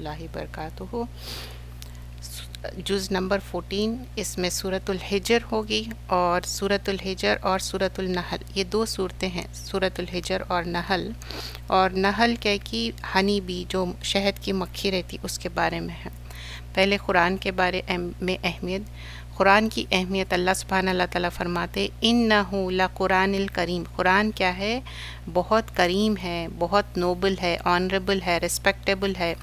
اللہ وبرکاتہ۔ جز نمبر 14، اس میں سورۃ الحجر ہوگی، اور سورۃ الحجر اور سورۃ النحل یہ دو صورتیں ہیں، سورۃ الحجر اور نحل۔ اور نحل کیا کی ہنی بی جو شہد کی مکھی رہتی اس کے بارے میں ہے۔ پہلے قرآن کے بارے میں اہمیت، قرآن کی اہمیت اللہ سبحانہ اللہ تعالیٰ فرماتے انہ لقرآن الکریم، قرآن کیا ہے؟ بہت کریم ہے، بہت نوبل ہے، آنریبل ہے، ریسپیکٹیبل ہے۔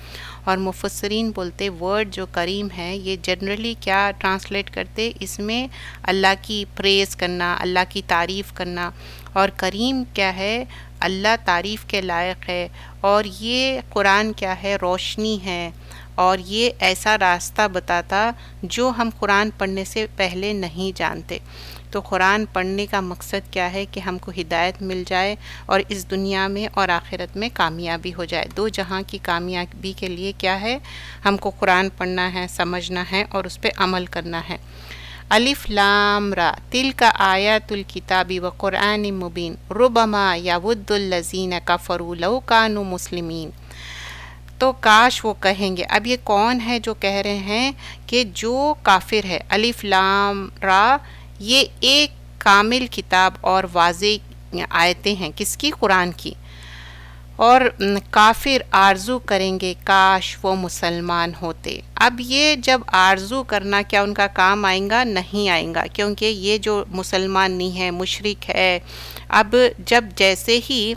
اور مفسرین بولتے ورڈ جو کریم ہے یہ جنرلی کیا ٹرانسلیٹ کرتے، اس میں اللہ کی پریز کرنا، اللہ کی تعریف کرنا۔ اور کریم کیا ہے؟ اللہ تعریف کے لائق ہے۔ اور یہ قرآن کیا ہے؟ روشنی ہے، اور یہ ایسا راستہ بتاتا جو ہم قرآن پڑھنے سے پہلے نہیں جانتے۔ تو قرآن پڑھنے کا مقصد کیا ہے؟ کہ ہم کو ہدایت مل جائے اور اس دنیا میں اور آخرت میں کامیابی ہو جائے۔ دو جہاں کی کامیابی کے لیے کیا ہے؟ ہم کو قرآن پڑھنا ہے، سمجھنا ہے اور اس پہ عمل کرنا ہے۔ الف لام را تلک آیات الکتاب و قرآن مبین ربما یود الذین کفروا لو کانوا مسلمین۔ تو کاش وہ کہیں گے، اب یہ کون ہے جو کہہ رہے ہیں؟ کہ جو کافر ہے۔ الف لام را یہ ایک کامل کتاب اور واضح آیتیں ہیں، کس کی؟ قرآن کی۔ اور کافر آرزو کریں گے کاش وہ مسلمان ہوتے۔ اب یہ جب آرزو کرنا کیا ان کا کام آئیں گا؟ نہیں آئیں گا، کیونکہ یہ جو مسلمان نہیں ہے، مشرک ہے، اب جب جیسے ہی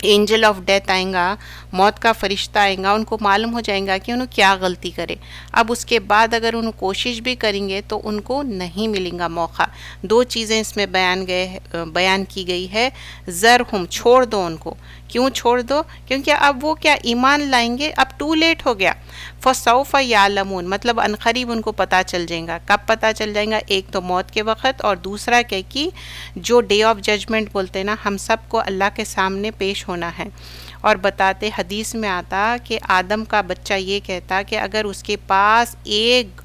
اینجل آف ڈیتھ آئیں گا، موت کا فرشتہ آئیں گا، ان کو معلوم ہو جائیں گا کہ انہوں کیا غلطی کرے۔ اب اس کے بعد اگر انہوں کوشش بھی کریں گے تو ان کو نہیں ملیں گا موقع۔ دو چیزیں اس میں بیان کی گئی ہے۔ ذرہم، چھوڑ دو ان کو۔ کیوں چھوڑ دو؟ کیونکہ اب وہ کیا ایمان لائیں گے، اب ٹو لیٹ ہو گیا۔ فسوف یعلمون، مطلب عنقریب ان کو پتہ چل جائے گا۔ کب پتہ چل جائے گا؟ ایک تو موت کے وقت، اور دوسرا کہ جو ڈے آف ججمنٹ بولتے ہیں نا، ہم سب کو اللہ کے سامنے پیش ہونا ہے۔ اور بتاتے حدیث میں آتا کہ آدم کا بچہ یہ کہتا کہ اگر اس کے پاس ایک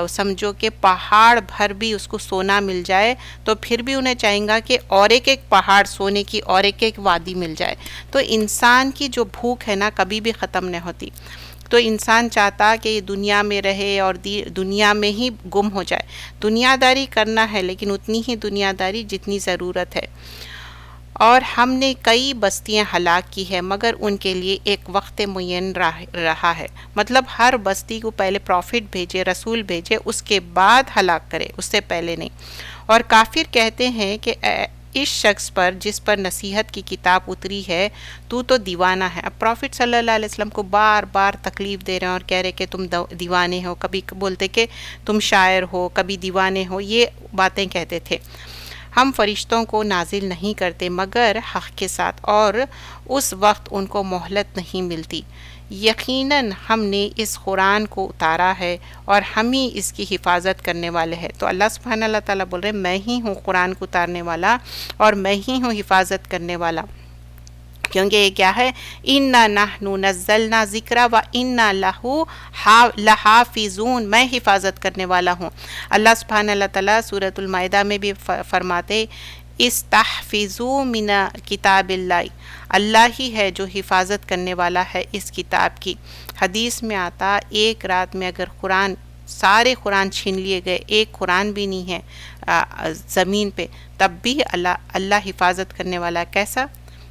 سمجھو کہ پہاڑ بھر بھی اس کو سونا مل جائے تو پھر بھی انہیں چاہیں گا کہ اور ایک پہاڑ سونے کی اور ایک وادی مل جائے۔ تو انسان کی جو بھوک ہے نا کبھی بھی ختم نہیں ہوتی۔ تو انسان چاہتا کہ یہ دنیا میں رہے اور دنیا میں ہی گم ہو جائے۔ دنیا داری کرنا ہے لیکن اتنی ہی دنیا داری جتنی ضرورت ہے۔ اور ہم نے کئی بستیاں ہلاک کی ہے مگر ان کے لیے ایک وقت معین رہا ہے، مطلب ہر بستی کو پہلے پروفٹ بھیجے، رسول بھیجے، اس کے بعد ہلاک کرے، اس سے پہلے نہیں۔ اور کافر کہتے ہیں کہ اس شخص پر جس پر نصیحت کی کتاب اتری ہے تو دیوانہ ہے۔ اب پروفٹ صلی اللہ علیہ وسلم کو بار بار تکلیف دے رہے ہیں اور کہہ رہے کہ تم دیوانے ہو، کبھی بولتے کہ تم شاعر ہو، کبھی دیوانے ہو، یہ باتیں کہتے تھے۔ ہم فرشتوں کو نازل نہیں کرتے مگر حق کے ساتھ، اور اس وقت ان کو مہلت نہیں ملتی۔ یقیناً ہم نے اس قرآن کو اتارا ہے اور ہم ہی اس کی حفاظت کرنے والے ہیں۔ تو اللہ سبحانہ اللہ تعالیٰ بول رہے ہیں میں ہی ہوں قرآن کو اتارنے والا اور میں ہی ہوں حفاظت کرنے والا، کیونکہ یہ کیا ہے؟ اِنَّا نَحْنُ نَزَّلْنَا ذِكْرَ وَإِنَّا لَهُ لَحَافِظُونَ، میں حفاظت کرنے والا ہوں۔ اللہ سبحانہ اللہ تعالیٰ سورۃ المائدہ میں بھی فرماتے استحفظوا من کتاب اللہ، اللہ ہی ہے جو حفاظت کرنے والا ہے اس کتاب کی۔ حدیث میں آتا ایک رات میں اگر سارے قرآن چھین لیے گئے، ایک قرآن بھی نہیں ہے زمین پہ، تب بھی اللہ حفاظت کرنے والا ہے۔ کیسا؟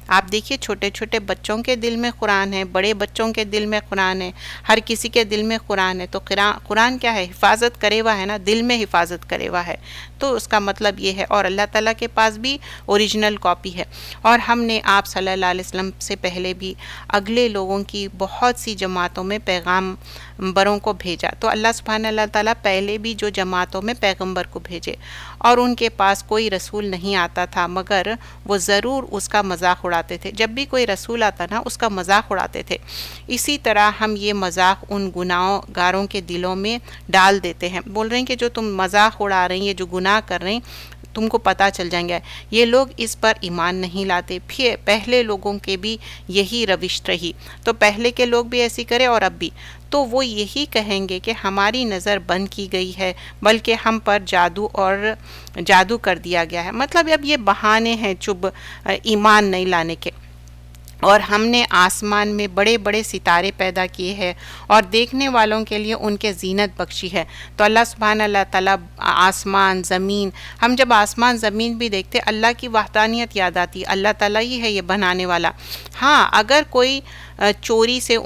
آپ دیکھیے چھوٹے چھوٹے بچوں کے دل میں قرآن ہے، بڑے بچوں کے دل میں قرآن ہے، ہر کسی کے دل میں قرآن ہے۔ تو قرآن کیا ہے؟ حفاظت کرے ہوا ہے نا، دل میں حفاظت کرے ہوا ہے۔ تو اس کا مطلب یہ ہے، اور اللہ تعالیٰ کے پاس بھی اوریجنل کاپی ہے۔ اور ہم نے آپ صلی اللہ علیہ وسلم سے پہلے بھی اگلے لوگوں کی بہت سی جماعتوں میں پیغامبروں کو بھیجا۔ تو اللہ سبحانہ اللہ تعالیٰ پہلے بھی جو جماعتوں میں پیغمبر کو بھیجے اور ان کے پاس کوئی رسول نہیں آتا تھا مگر وہ ضرور اس کا مذاق اڑاتے تھے۔ جب بھی کوئی رسول آتا نا اس کا مذاق اڑاتے تھے۔ اسی طرح ہم یہ مذاق ان گناہوں گاروں کے دلوں میں ڈال دیتے ہیں، بول رہے ہیں کہ جو تم مذاق اڑا رہے ہیں، یہ جو گناہ کر رہے ہیں تم کو پتہ چل جائیں گے۔ یہ لوگ اس پر ایمان نہیں لاتے۔ پھر پہلے لوگوں کے بھی یہی روش رہی، تو پہلے کے لوگ بھی ایسی کرے اور اب بھی، تو وہ یہی کہیں گے کہ ہماری نظر بند کی گئی ہے بلکہ ہم پر جادو کر دیا گیا ہے۔ مطلب اب یہ بہانے ہیں چب ایمان نہیں لانے کے۔ اور ہم نے آسمان میں بڑے بڑے ستارے پیدا کیے ہیں اور دیکھنے والوں کے لیے ان کے زینت بخشی ہے۔ تو اللہ سبحانہ اللہ تعالیٰ آسمان زمین، ہم جب آسمان زمین بھی دیکھتے اللہ کی وحدانیت یاد آتی، اللہ تعالیٰ ہی ہے یہ بنانے والا۔ ہاں اگر کوئی چوری سے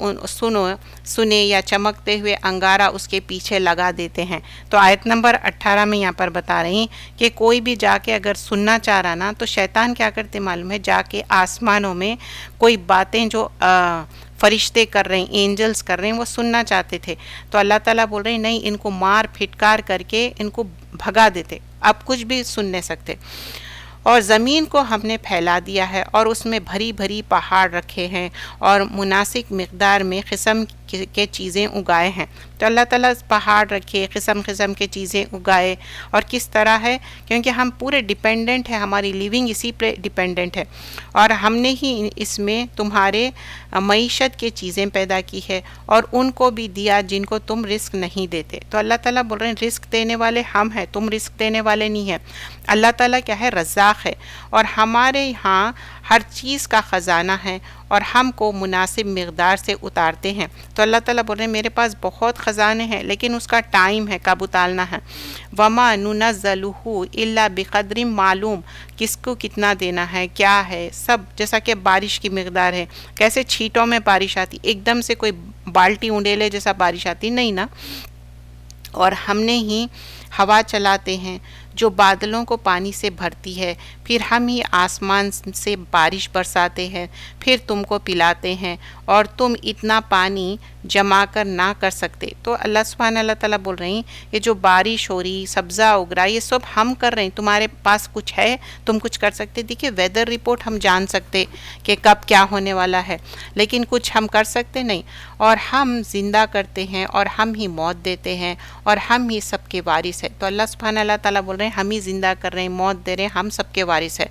سنے یا چمکتے ہوئے انگارہ اس کے پیچھے لگا دیتے ہیں، تو آیت نمبر 18 میں یہاں پر بتا رہی ہیں کہ کوئی بھی جا کے اگر سننا چاہ رہا نا، تو شیطان کیا کرتے معلوم ہے، جا کے آسمانوں میں کوئی باتیں جو فرشتے کر رہے ہیں، اینجلز کر رہے ہیں، وہ سننا چاہتے تھے، تو اللہ تعالیٰ بول رہے ہیں نہیں، ان کو مار پھٹکار کر کے ان کو بھگا دیتے، اب کچھ بھی سن نہیں سکتے۔ اور زمین کو ہم نے پھیلا دیا ہے اور اس میں بھری بھری پہاڑ رکھے ہیں اور مناسب مقدار میں قسم کے چیزیں اگائے ہیں۔ تو اللہ تعالیٰ پہاڑ رکھے، قسم قسم کے چیزیں اگائے، اور کس طرح ہے، کیونکہ ہم پورے ڈیپینڈنٹ ہیں، ہماری لیونگ اسی پہ ڈیپینڈنٹ ہے، اور ہم نے ہی اس میں تمہارے معیشت کے چیزیں پیدا کی ہے اور ان کو بھی دیا جن کو تم رزق نہیں دیتے۔ تو اللہ تعالیٰ بول رہے ہیں رزق دینے والے ہم ہیں، تم رزق دینے والے نہیں ہیں۔ اللہ تعالیٰ کیا ہے، رزاق ہے، اور ہمارے یہاں ہر چیز کا خزانہ ہے اور ہم کو مناسب مقدار سے اتارتے ہیں۔ تو اللہ تعالیٰ بول رہے ہیں میرے پاس بہت خزانے ہیں، لیکن اس کا ٹائم ہے کب اتارنا ہے۔ وَمَا نُنَزَّلُهُ إِلَّا بِقَدْرٍ معلوم، کس کو کتنا دینا ہے، کیا ہے، سب جیسا کہ بارش کی مقدار ہے، کیسے چھینٹوں میں بارش آتی، ایک دم سے کوئی بالٹی اونڈیلے جیسا بارش آتی نہیں نا۔ اور ہم نے ہی ہوا چلاتے ہیں جو بادلوں کو پانی سے بھرتی ہے، پھر ہم ہی آسمان سے بارش برساتے ہیں، پھر تم کو پلاتے ہیں، اور تم اتنا پانی جمع کر نہ کر سکتے۔ تو اللہ سبحانہ اللہ تعالیٰ بول رہی ہیں یہ جو بارش ہو رہی، سبزہ اگ رہا، یہ سب ہم کر رہے ہیں، تمہارے پاس کچھ ہے تم کچھ کر سکتے؟ دیکھیے ویدر رپورٹ ہم جان سکتے کہ کب کیا ہونے والا ہے، لیکن کچھ ہم کر سکتے نہیں، اور ہم زندہ کرتے ہیں اور ہم ہی موت دیتے ہیں اور ہم ہی سب کے وارث ہیں۔ تو اللہ سبحانہ اللہ تعالیٰ بول رہے ہیں ہم ہی زندہ کر رہے ہیں، موت دے رہے ہیں، ہم سب کے وارث ہیں،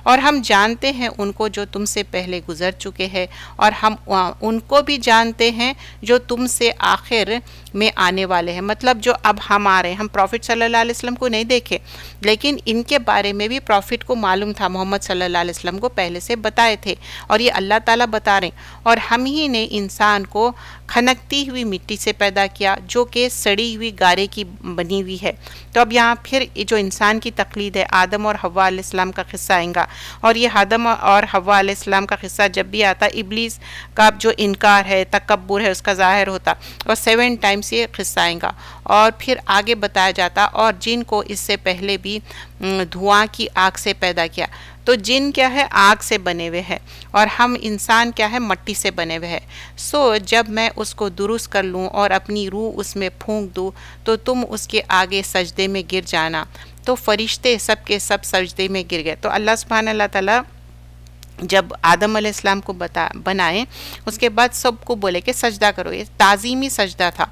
اور ہم جانتے ہیں ان کو جو تم سے پہلے گزر چکے ہیں، اور ہم ان کو بھی جانتے ہیں جو تم سے آخر میں آنے والے ہیں۔ مطلب جو اب ہم آ رہے ہیں، ہم پروفٹ صلی اللہ علیہ وسلم کو نہیں دیکھے، لیکن ان کے بارے میں بھی پروفٹ کو معلوم تھا، محمد صلی اللہ علیہ وسلم کو پہلے سے بتائے تھے، اور یہ اللہ تعالیٰ بتا رہے ہیں۔ اور ہم ہی نے انسان کو کھنکتی ہوئی مٹی سے پیدا کیا جو کہ سڑی ہوئی گارے کی بنی ہوئی ہے۔ تو اب یہاں پھر جو انسان کی تقلید ہے، آدم اور حوا علیہ السلام کا قصہ آئے گا، اور یہ آدم اور حوا علیہ السلام کا قصہ جب بھی آتا، ابلیس کا جو انکار ہے، تکبر ہے، اس کا ظاہر ہوتا، اور 7 ٹائمز یہ قصہ آئے گا، اور پھر آگے بتایا جاتا، اور جن کو اس سے پہلے بھی دھواں کی آگ سے پیدا کیا۔ تو جن کیا ہے، آگ سے بنے ہوئے ہے، اور ہم انسان کیا ہے، مٹی سے بنے ہوئے ہے۔ سو جب میں اس کو درست کر لوں اور اپنی روح اس میں پھونک دوں تو تم اس کے آگے سجدے میں گر جانا۔ تو فرشتے سب کے سب سجدے میں گر گئے۔ تو اللہ سبحانہ اللہ تعالیٰ جب آدم علیہ السلام کو بنائے، اس کے بعد سب کو بولے کہ سجدہ کرو، یہ تعظیمی سجدہ تھا،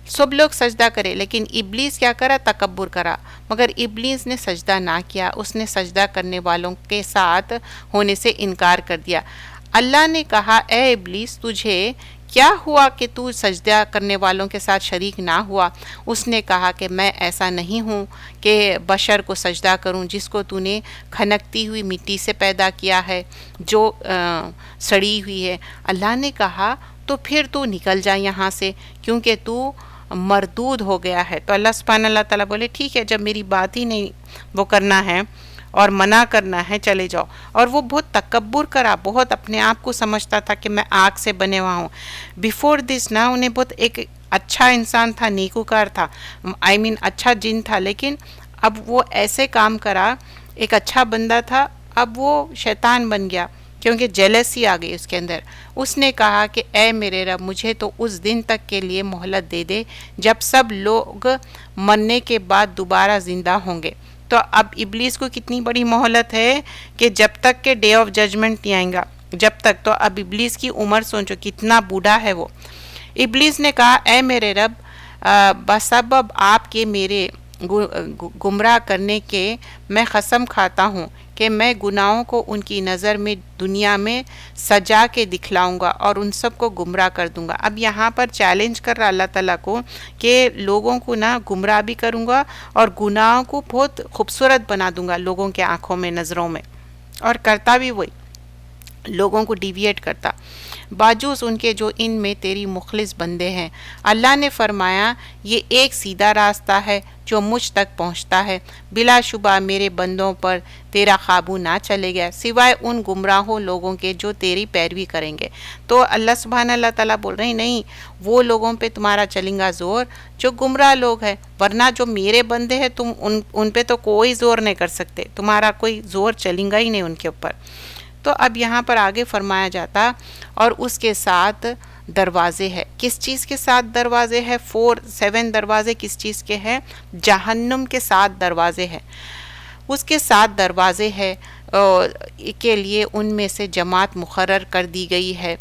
سب لوگ سجدہ کرے، لیکن ابلیس کیا کرا، تکبر کرا، مگر ابلیس نے سجدہ نہ کیا، اس نے سجدہ کرنے والوں کے ساتھ ہونے سے انکار کر دیا۔ اللہ نے کہا اے ابلیس تجھے کیا ہوا کہ تو سجدہ کرنے والوں کے ساتھ شریک نہ ہوا؟ اس نے کہا کہ میں ایسا نہیں ہوں کہ بشر کو سجدہ کروں جس کو تو نے کھنکتی ہوئی مٹی سے پیدا کیا ہے، جو سڑی ہوئی ہے۔ اللہ نے کہا تو پھر تو نکل جا یہاں سے، کیونکہ تو مردود ہو گیا ہے۔ تو اللہ سبحانہ اللہ تعالیٰ بولے ٹھیک ہے، جب میری بات ہی نہیں وہ کرنا ہے اور منع کرنا ہے، چلے جاؤ۔ اور وہ بہت تکبر کرا، بہت اپنے آپ کو سمجھتا تھا کہ میں آگ سے بنے ہوا ہوں۔ بیفور دس نا انہیں بہت ایک اچھا انسان تھا، نیکوکار تھا، اچھا جن تھا، لیکن اب وہ ایسے کام کرا، ایک اچھا بندہ تھا، اب وہ شیطان بن گیا، کیونکہ جیلسی آ گئی اس کے اندر۔ اس نے کہا کہ اے میرے رب مجھے تو اس دن تک کے لیے مہلت دے دے جب سب لوگ مرنے کے بعد دوبارہ زندہ ہوں گے۔ تو اب ابلیس کو کتنی بڑی مہلت ہے کہ جب تک کہ ڈے آف ججمنٹ نہیں آئیں گا، جب تک۔ تو اب ابلیس کی عمر سوچو کتنا بوڑھا ہے وہ۔ ابلیس نے کہا اے میرے رب بسبب آپ کے میرے گمراہ کرنے کے میں قسم کھاتا ہوں کہ میں گناہوں کو ان کی نظر میں دنیا میں سجا کے دکھلاؤں گا اور ان سب کو گمراہ کر دوں گا۔ اب یہاں پر چیلنج کر رہا اللہ تعالیٰ کو کہ لوگوں کو نہ گمراہ بھی کروں گا اور گناہوں کو بہت خوبصورت بنا دوں گا لوگوں کے آنکھوں میں، نظروں میں، اور کرتا بھی وہی۔ لوگوں کو ڈیویٹ کرتا، باجوز ان کے جو ان میں تیری مخلص بندے ہیں۔ اللہ نے فرمایا یہ ایک سیدھا راستہ ہے جو مجھ تک پہنچتا ہے، بلا شبہ میرے بندوں پر تیرا قابو نہ چلے گا سوائے ان گمراہوں لوگوں کے جو تیری پیروی کریں گے۔ تو اللہ سبحانہ اللہ تعالیٰ بول رہے ہیں نہیں، وہ لوگوں پہ تمہارا چلیں گا زور جو گمراہ لوگ ہیں، ورنہ جو میرے بندے ہیں تم ان پہ تو کوئی زور نہیں کر سکتے، تمہارا کوئی زور چلیں گا ہی نہیں ان کے اوپر۔ تو اب یہاں پر آگے فرمایا جاتا اور اس کے ساتھ دروازے ہے۔ کس چیز کے ساتھ دروازے ہے؟ 7 دروازے کس چیز کے ہیں؟ جہنم کے 7 دروازے ہیں، اس کے 7 دروازے ہے کے لیے ان میں سے جماعت مقرر کر دی گئی ہے۔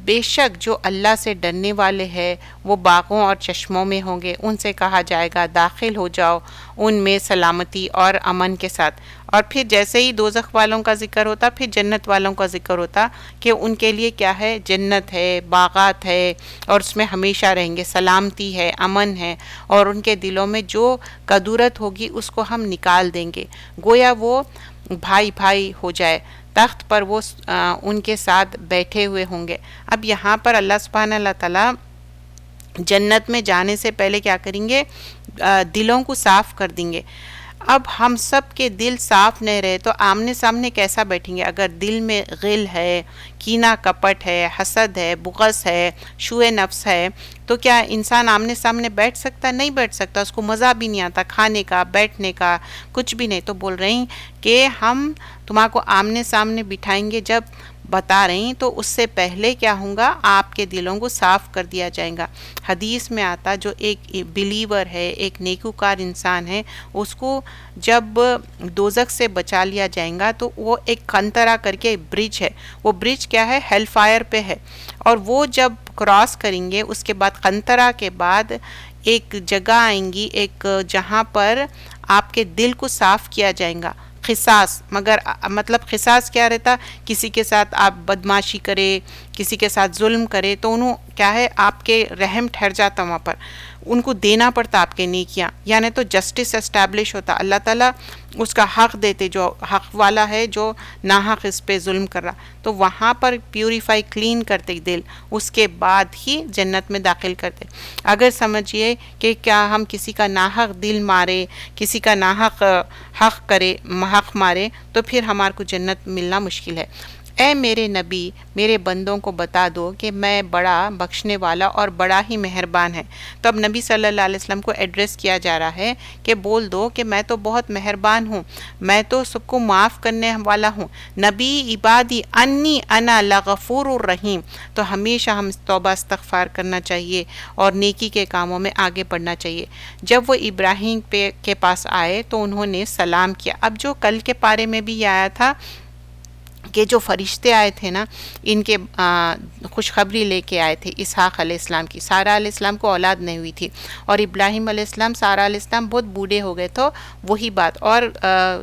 بے شک جو اللہ سے ڈرنے والے ہیں وہ باغوں اور چشموں میں ہوں گے، ان سے کہا جائے گا داخل ہو جاؤ ان میں سلامتی اور امن کے ساتھ۔ اور پھر جیسے ہی دوزخ والوں کا ذکر ہوتا پھر جنت والوں کا ذکر ہوتا کہ ان کے لیے کیا ہے، جنت ہے، باغات ہے، اور اس میں ہمیشہ رہیں گے، سلامتی ہے، امن ہے، اور ان کے دلوں میں جو کدورت ہوگی اس کو ہم نکال دیں گے، گویا وہ بھائی بھائی ہو جائے، تخت پر وہ ان کے ساتھ بیٹھے ہوئے ہوں گے۔ اب یہاں پر اللہ سبحانہ اللہ تعالیٰ جنت میں جانے سے پہلے کیا کریں گے؟ دلوں کو صاف کر دیں گے۔ اب ہم سب کے دل صاف نہیں رہے تو آمنے سامنے کیسا بیٹھیں گے؟ اگر دل میں غل ہے، کینہ کپٹ ہے، حسد ہے، بغض ہے، شوئے نفس ہے، تو کیا انسان آمنے سامنے بیٹھ سکتا؟ نہیں بیٹھ سکتا، اس کو مزہ بھی نہیں آتا کھانے کا، بیٹھنے کا، کچھ بھی نہیں۔ تو بول رہی ہیں کہ ہم تمہارے کو آمنے سامنے بٹھائیں گے، جب بتا رہی ہیں تو اس سے پہلے کیا ہوگا؟ آپ کے دلوں کو صاف کر دیا جائے گا۔ حدیث میں آتا جو ایک بلیور ہے، ایک نیکوکار انسان ہے، اس کو جب دوزخ سے بچا لیا جائے گا تو وہ ایک قنطرہ کر کے برج ہے، وہ برج کیا ہے؟ ہیل فائر پہ ہے، اور وہ جب کراس کریں گے اس کے بعد قنطرہ کے بعد ایک جگہ آئیں گی، ایک جہاں پر آپ کے دل کو صاف کیا جائے گا، قصاص۔ مگر مطلب قصاص کیا رہتا؟ کسی کے ساتھ آپ بدماشی کرے، کسی کے ساتھ ظلم کرے تو انہوں کیا ہے؟ آپ کے رحم ٹھہر جاتا وہاں پر، ان کو دینا پڑتا آپ کے نیکیاں، یعنی تو جسٹس اسٹیبلش ہوتا، اللہ تعالیٰ اس کا حق دیتے جو حق والا ہے، جو ناحق اس پہ ظلم کر رہا، تو وہاں پر پیوریفائی کلین کرتے دل، اس کے بعد ہی جنت میں داخل کرتے۔ اگر سمجھیے کہ کیا ہم کسی کا ناحق دل مارے، کسی کا ناحق حق کرے، حق مارے، تو پھر ہمارے کو جنت ملنا مشکل ہے۔ اے میرے نبی میرے بندوں کو بتا دو کہ میں بڑا بخشنے والا اور بڑا ہی مہربان ہے۔ تو اب نبی صلی اللہ علیہ وسلم کو ایڈریس کیا جا رہا ہے کہ بول دو کہ میں تو بہت مہربان ہوں، میں تو سب کو معاف کرنے والا ہوں۔ نبی عبادی انی انا لغفور الرحیم۔ تو ہمیشہ ہم توبہ استغفار کرنا چاہیے اور نیکی کے کاموں میں آگے بڑھنا چاہیے۔ جب وہ ابراہیم کے پاس آئے تو انہوں نے سلام کیا۔ اب جو کل کے پارے میں بھی یہ آیا تھا کہ جو فرشتے آئے تھے نا، ان کے خوشخبری لے کے آئے تھے اسحاق علیہ السلام کی۔ سارہ علیہ السلام کو اولاد نہیں ہوئی تھی، اور ابراہیم علیہ السلام، سارہ علیہ السلام بہت بوڑھے ہو گئے، تو وہی بات، اور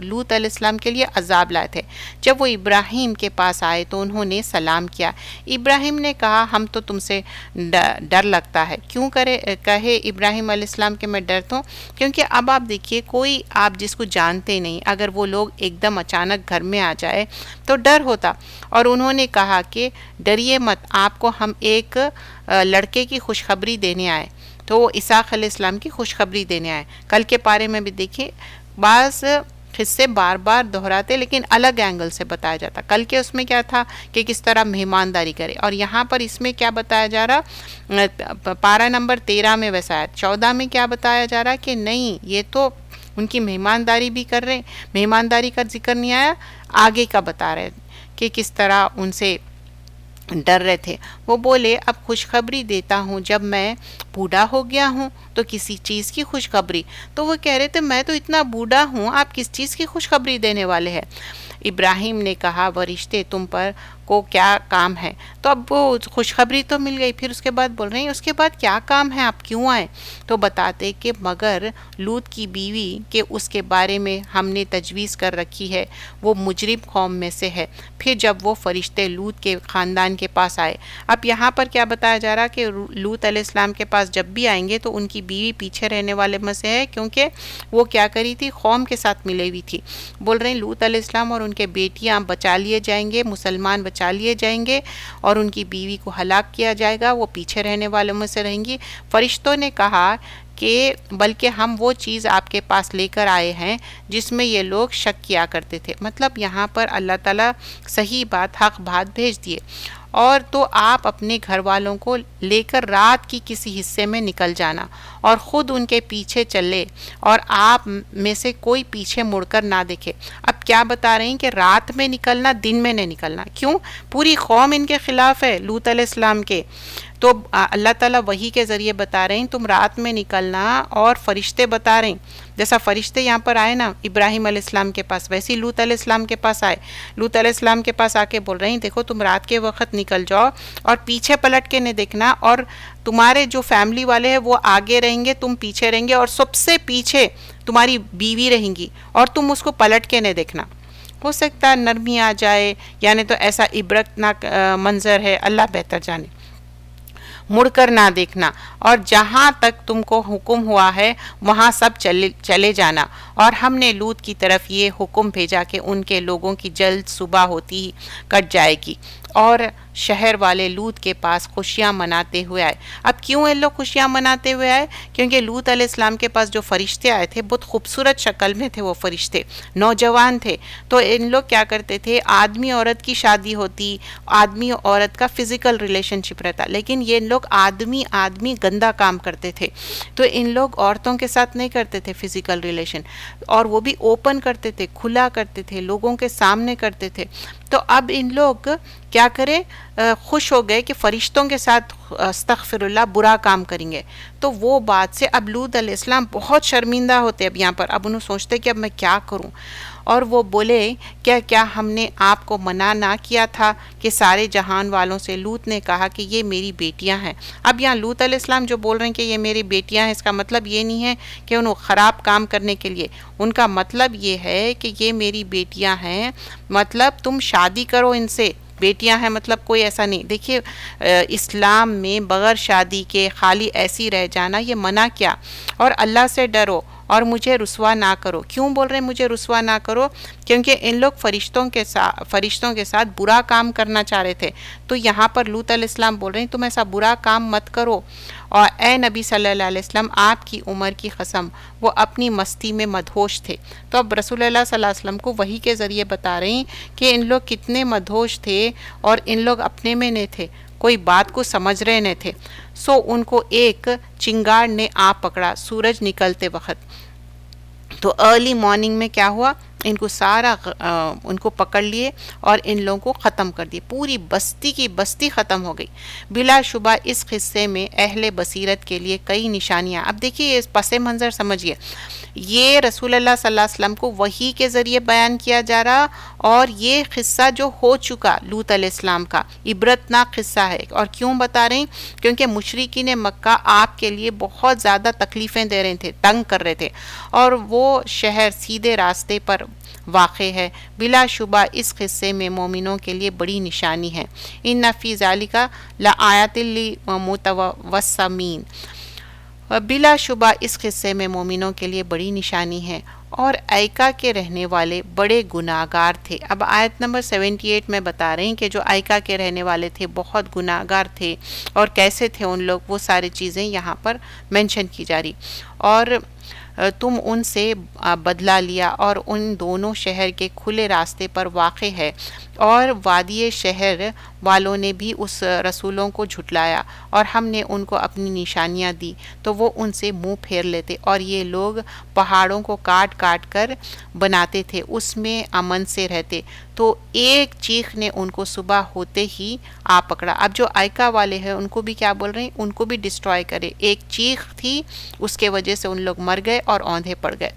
لوط علیہ السلام کے لیے عذاب لائے تھے۔ جب وہ ابراہیم کے پاس آئے تو انہوں نے سلام کیا۔ ابراہیم نے کہا ہم تو تم سے ڈر لگتا ہے۔ کیوں کہے ابراہیم علیہ السلام کہ میں ڈرتا ہوں؟ کیونکہ اب آپ دیکھیے کوئی آپ جس کو جانتے نہیں، اگر وہ لوگ ایک دم اچانک گھر میں آ جائے تو ڈر ہوتا، اور انہوں نے کہا کہ ڈریے مت، آپ کو ہم ایک لڑکے کی خوشخبری دینے آئے۔ تو وہ اسحاق علیہ السلام کی خوشخبری دینے آئے۔ کل کے پارے میں بھی دیکھیے بعض قصے بار بار دہراتے لیکن الگ اینگل سے بتایا جاتا۔ کل کے اس میں کیا تھا کہ کس طرح مہمانداری کرے، اور یہاں پر اس میں کیا بتایا جا رہا؟ پارہ نمبر 13 میں ویسا ہے، 14 میں کیا بتایا جا رہا کہ نہیں، یہ تو ان کی مہمانداری بھی کر رہے، مہمانداری کا ذکر نہیں آیا، آگے کا بتا رہے کہ کس طرح ان سے ڈر رہے تھے۔ وہ بولے اب خوشخبری دیتا ہوں، جب میں بوڑھا ہو گیا ہوں تو کسی چیز کی خوشخبری؟ تو وہ کہہ رہے تھے میں تو اتنا بوڑھا ہوں، آپ کس چیز کی خوشخبری دینے والے ہیں؟ ابراہیم نے کہا فرشتے تم پر کو کیا کام ہے؟ تو اب وہ خوشخبری تو مل گئی، پھر اس کے بعد بول رہے ہیں اس کے بعد کیا کام ہے، آپ کیوں آئے؟ تو بتاتے کہ مگر لوط کی بیوی کہ اس کے بارے میں ہم نے تجویز کر رکھی ہے، وہ مجرم قوم میں سے ہے۔ پھر جب وہ فرشتے لوط کے خاندان کے پاس آئے، اب یہاں پر کیا بتایا جا رہا کہ لوط علیہ السلام کے پاس جب بھی آئیں گے تو ان کی بیوی پیچھے رہنے والے میں سے ہے، کیونکہ وہ کیا کری تھی؟ قوم کے ساتھ ملے ہوئی تھی۔ بول رہے ہیں لوط علیہ السلام اور ان کے بیٹیاں بچا لیے جائیں گے، مسلمان بچا بچا لیے جائیں گے اور ان کی بیوی کو ہلاک کیا جائے گا، وہ پیچھے رہنے والوں میں سے رہیں گی۔ فرشتوں نے کہا کہ بلکہ ہم وہ چیز آپ کے پاس لے کر آئے ہیں جس میں یہ لوگ شک کیا کرتے تھے، مطلب یہاں پر اللہ تعالیٰ صحیح بات، حق بات بھیج دیے۔ اور تو آپ اپنے گھر والوں کو لے کر رات کی کسی حصے میں نکل جانا اور خود ان کے پیچھے چلے اور آپ میں سے کوئی پیچھے مڑ کر نہ دیکھے۔ اب کیا بتا رہے ہیں کہ رات میں نکلنا، دن میں نہیں نکلنا۔ کیوں؟ پوری قوم ان کے خلاف ہے، لوط علیہ السلام کے۔ تو اللہ تعالیٰ وحی کے ذریعے بتا رہے ہیں تم رات میں نکلنا، اور فرشتے بتا رہے ہیں جیسا فرشتے یہاں پر آئے نا ابراہیم علیہ السلام کے پاس، ویسے ہی لوط علیہ السلام کے پاس آئے۔ لوط علیہ السلام کے پاس آ کے بول رہے ہیں دیکھو تم رات کے وقت نکل جاؤ اور پیچھے پلٹ کے نہیں دیکھنا، اور تمہارے جو فیملی والے ہیں وہ آگے رہیں گے، تم پیچھے رہیں گے، اور سب سے پیچھے تمہاری بیوی رہیں گی اور تم اس کو پلٹ کے نہیں دیکھنا۔ ہو سکتا ہے نرمی آ جائے، یعنی تو ایسا عبرتناک منظر ہے، اللہ بہتر جانے۔ مڑ کر نہ دیکھنا، اور جہاں تک تم کو حکم ہوا ہے وہاں سب چلے جانا۔ اور ہم نے لوط کی طرف یہ حکم بھیجا کہ ان کے لوگوں کی جلد صبح ہوتی ہی کٹ جائے گی، اور شہر والے لوط کے پاس خوشیاں مناتے ہوئے آئے۔ اب کیوں یہ لوگ خوشیاں مناتے ہوئے آئے؟ کیونکہ لوط علیہ السلام کے پاس جو فرشتے آئے تھے بہت خوبصورت شکل میں تھے، وہ فرشتے نوجوان تھے۔ تو ان لوگ کیا کرتے تھے، آدمی عورت کی شادی ہوتی، آدمی عورت کا فزیکل ریلیشن شپ رہتا، لیکن یہ لوگ آدمی گندا کام کرتے تھے۔ تو ان لوگ عورتوں کے ساتھ نہیں کرتے تھے فزیکل ریلیشن، اور وہ بھی اوپن کرتے تھے، کھلا کرتے تھے، لوگوں کے سامنے کرتے تھے۔ تو اب ان لوگ کیا کریں، خوش ہو گئے کہ فرشتوں کے ساتھ استغفر اللہ برا کام کریں گے۔ تو وہ بات سے اب لوط علیہ السلام بہت شرمندہ ہوتے، اب یہاں پر اب انہوں سوچتے کہ اب میں کیا کروں، اور وہ بولے کیا ہم نے آپ کو منع نہ کیا تھا کہ سارے جہان والوں سے؟ لوط نے کہا کہ یہ میری بیٹیاں ہیں۔ اب یہاں لوط علیہ السلام جو بول رہے ہیں کہ یہ میری بیٹیاں ہیں، اس کا مطلب یہ نہیں ہے کہ انہوں خراب کام کرنے کے لیے، ان کا مطلب یہ ہے کہ یہ میری بیٹیاں ہیں، مطلب تم شادی کرو ان سے۔ بیٹیاں ہیں مطلب کوئی ایسا نہیں۔ دیکھیے اسلام میں بغیر شادی کے خالی ایسی رہ جانا یہ منع کیا، اور اللہ سے ڈرو اور مجھے رسوا نہ کرو۔ کیوں بول رہے ہیں مجھے رسوا نہ کرو؟ کیونکہ ان لوگ فرشتوں کے ساتھ برا کام کرنا چاہ رہے تھے۔ تو یہاں پر لوط علیہ السلام بول رہے ہیں تم ایسا برا کام مت کرو، اور اے نبی صلی اللہ علیہ وسلم آپ کی عمر کی قسم وہ اپنی مستی میں مدہوش تھے۔ تو اب رسول اللہ صلی اللہ علیہ وسلم کو وحی کے ذریعے بتا رہے ہیں کہ ان لوگ کتنے مدہوش تھے، اور ان لوگ اپنے میں نہیں تھے، کوئی بات کو سمجھ رہے نہیں تھے۔ سو ان کو ایک چنگاڑ نے آ پکڑا سورج نکلتے وقت۔ تو ارلی مارننگ میں کیا ہوا، ان کو ان کو پکڑ لیے اور ان لوگوں کو ختم کر دیے، پوری بستی کی بستی ختم ہو گئی۔ بلا شبہ اس قصے میں اہل بصیرت کے لیے کئی نشانیاں۔ اب دیکھیے اس پس منظر سمجھیے، یہ رسول اللہ صلی اللہ علیہ وسلم کو وحی کے ذریعے بیان کیا جا رہا، اور یہ قصہ جو ہو چکا لوط علیہ السلام کا عبرتناک قصہ ہے۔ اور کیوں بتا رہے ہیں؟ کیونکہ مشرکین مکہ آپ کے لیے بہت زیادہ تکلیفیں دے رہے تھے، تنگ کر رہے تھے، اور وہ شہر سیدھے راستے پر واقع ہے۔ بلا شبہ اس قصے میں مومنوں کے لیے بڑی نشانی ہے۔ ان فی ذالک لآیات للمتوسمین، بلا شبہ اس قصے میں مومنوں کے لیے بڑی نشانی ہے۔ اور ایکا کے رہنے والے بڑے گناہگار تھے۔ اب آیت نمبر 78 میں بتا رہے ہیں کہ جو ایکا کے رہنے والے تھے بہت گناہگار تھے، اور کیسے تھے ان لوگ، وہ ساری چیزیں یہاں پر مینشن کی جا رہی۔ اور تم ان سے بدلہ لیا، اور ان دونوں شہر کے کھلے راستے پر واقع ہے، اور وادی شہر والوں نے بھی اس رسولوں کو جھٹلایا، اور ہم نے ان کو اپنی نشانیاں دی تو وہ ان سے منہ پھیر لیتے، اور یہ لوگ پہاڑوں کو کاٹ کاٹ کر بناتے تھے، اس میں امن سے رہتے۔ تو ایک چیخ نے ان کو صبح ہوتے ہی آ پکڑا۔ اب جو ایکا والے ہیں ان کو بھی کیا بول رہے ہیں، ان کو بھی ڈسٹروائے کرے۔ ایک چیخ تھی، اس کے وجہ سے ان لوگ مر گئے اور اوندھے پڑ گئے،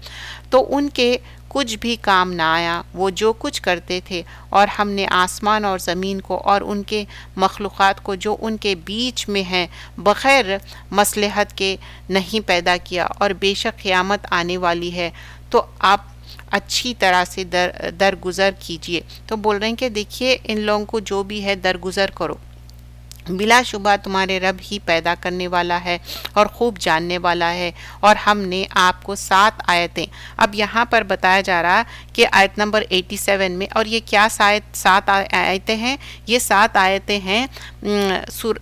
تو ان کے کچھ بھی کام نہ آیا وہ جو کچھ کرتے تھے۔ اور ہم نے آسمان اور زمین کو اور ان کے مخلوقات کو جو ان کے بیچ میں ہیں بغیر مصلحت کے نہیں پیدا کیا، اور بے شک قیامت آنے والی ہے، تو آپ اچھی طرح سے درگزر کیجئے۔ تو بول رہے ہیں کہ دیکھیے ان لوگوں کو جو بھی ہے درگزر کرو، بلا شبہ تمہارے رب ہی پیدا کرنے والا ہے اور خوب جاننے والا ہے، اور ہم نے آپ کو 7 آیتیں، اب یہاں پر بتایا جا رہا کہ آیت نمبر 87 میں، اور یہ کیا 7 آیتیں ہیں؟ یہ 7 آیتیں ہیں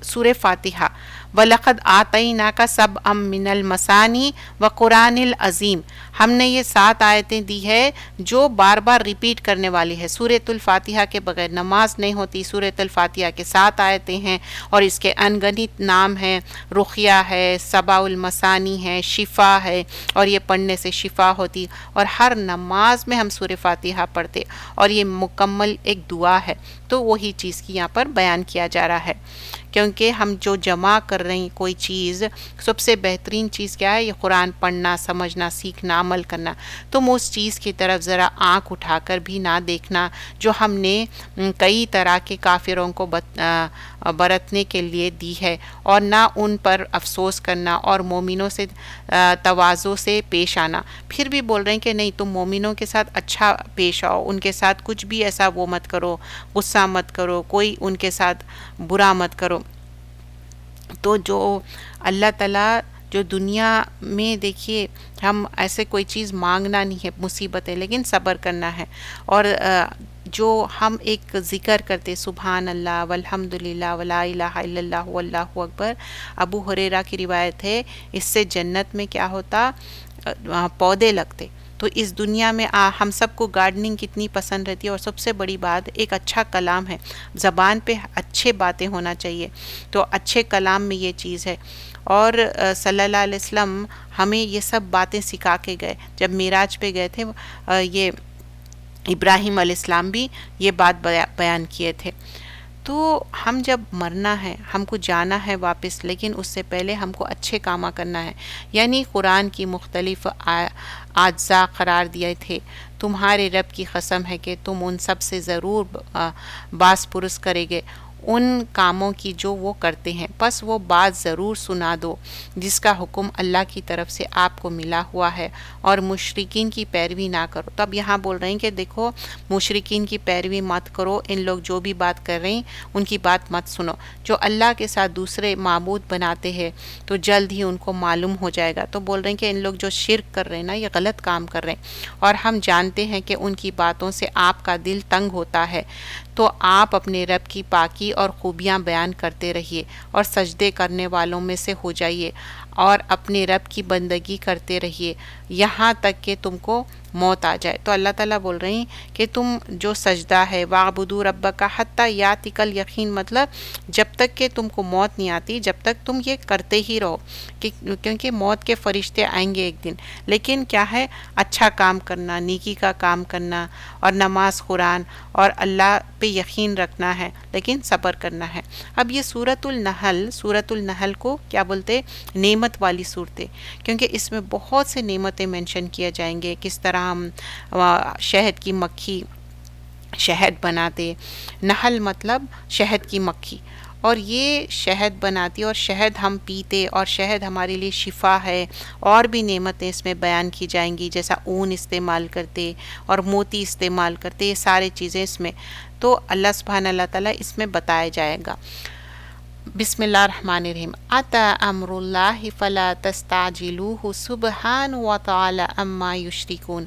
سورہ فاتحہ۔ وَلَقَدْ آتَيْنَاكَ سَبْعًا مِّنَ الْمَثَانِي وَقُرْآنِ الْعَظِيمِ، ہم نے یہ 7 آیتیں دی ہے جو بار بار ریپیٹ کرنے والی ہے۔ سورۃ الفاتحہ کے بغیر نماز نہیں ہوتی۔ سورۃ الفاتحہ کے 7 آیتیں ہیں اور اس کے انگنت نام ہیں، رقیہ ہے، سبع المثانی ہے، شفا ہے، اور یہ پڑھنے سے شفا ہوتی، اور ہر نماز میں ہم سورہ فاتحہ پڑھتے، اور یہ مکمل ایک دعا ہے۔ تو وہی چیز کی یہاں پر بیان کیا جا رہا ہے، کیونکہ ہم جو جمع کر رہے ہیں کوئی چیز، سب سے بہترین چیز کیا ہے؟ یہ قرآن پڑھنا، سمجھنا، سیکھنا، عمل کرنا۔ تم اس چیز کی طرف ذرا آنکھ اٹھا کر بھی نہ دیکھنا جو ہم نے کئی طرح کے کافروں کو برتنے کے لیے دی ہے، اور نہ ان پر افسوس کرنا، اور مومنوں سے تواضع سے پیش آنا۔ پھر بھی بول رہے ہیں کہ نہیں، تم مومنوں کے ساتھ اچھا پیش آؤ، ان کے ساتھ کچھ بھی ایسا وہ مت کرو، غصہ مت کرو، کوئی ان کے ساتھ برا مت کرو۔ تو جو اللہ تعالیٰ جو دنیا میں، دیکھیے ہم ایسے کوئی چیز مانگنا نہیں ہے، مصیبتیں، لیکن صبر کرنا ہے، اور جو ہم ایک ذکر کرتے سبحان اللہ والحمد للہ ولا الہ الا اللہ واللہ اکبر، ابو ہریرہ کی روایت ہے، اس سے جنت میں کیا ہوتا؟ پودے لگتے۔ تو اس دنیا میں ہم سب کو گارڈننگ کتنی پسند رہتی ہے، اور سب سے بڑی بات ایک اچھا کلام ہے، زبان پہ اچھے باتیں ہونا چاہیے، تو اچھے کلام میں یہ چیز ہے۔ اور صلی اللہ علیہ وسلم ہمیں یہ سب باتیں سکھا کے گئے، جب معراج پہ گئے تھے، یہ ابراہیم علیہ السلام بھی یہ بات بیان کیے تھے۔ تو ہم جب مرنا ہے، ہم کو جانا ہے واپس، لیکن اس سے پہلے ہم کو اچھے کامہ کرنا ہے، یعنی قرآن کی مختلف اجزاء قرار دیے تھے۔ تمہارے رب کی قسم ہے کہ تم ان سب سے ضرور باز پرس کرے گے ان کاموں کی جو وہ کرتے ہیں، پس وہ بات ضرور سنا دو جس کا حکم اللہ کی طرف سے آپ کو ملا ہوا ہے، اور مشرکین کی پیروی نہ کرو۔ تو اب یہاں بول رہے ہیں کہ دیکھو، مشرکین کی پیروی مت کرو، ان لوگ جو بھی بات کر رہے ہیں ان کی بات مت سنو۔ جو اللہ کے ساتھ دوسرے معبود بناتے ہیں تو جلد ہی ان کو معلوم ہو جائے گا۔ تو بول رہے ہیں کہ ان لوگ جو شرک کر رہے ہیں نا، یہ غلط کام کر رہے ہیں، اور ہم جانتے ہیں کہ ان کی باتوں سے آپ کا دل تنگ ہوتا ہے، تو آپ اپنے رب کی پاکی اور خوبیاں بیان کرتے رہیے، اور سجدے کرنے والوں میں سے ہو جائیے، اور اپنے رب کی بندگی کرتے رہیے یہاں تک کہ تم کو موت آ جائے۔ تو اللہ تعالیٰ بول رہے ہیں کہ تم جو سجدہ ہے، وَاعْبُدُوا رَبَّكَ حَتَّى يَأْتِيَكَ الْيَقِينُ، مطلب جب تک کہ تم کو موت نہیں آتی، جب تک تم یہ کرتے ہی رہو، کیونکہ موت کے فرشتے آئیں گے ایک دن۔ لیکن کیا ہے؟ اچھا کام کرنا، نیکی کا کام کرنا، اور نماز، قرآن، اور اللہ پہ یقین رکھنا ہے، لیکن صبر کرنا ہے۔ اب یہ سورۃ النحل کو کیا بولتے؟ نعمت والی صورتیں، کیونکہ اس میں بہت سے نعمتیں مینشن کیا جائیں گے، کس طرح ہم شہد کی مکھی شہد بناتے، نحل مطلب شہد کی مکھی، اور یہ شہد بناتی اور شہد ہم پیتے، اور شہد ہمارے لیے شفا ہے۔ اور بھی نعمتیں اس میں بیان کی جائیں گی، جیسا اون استعمال کرتے اور موتی استعمال کرتے، یہ سارے چیزیں اس میں، تو اللہ سبحانہ اللہ تعالیٰ اس میں بتایا جائے گا۔ بسم اللہ الرحمن الرحیم۔ اتی امر اللہ فلا تستعجلوہ سبحانہ وتعالی عما یشرکون،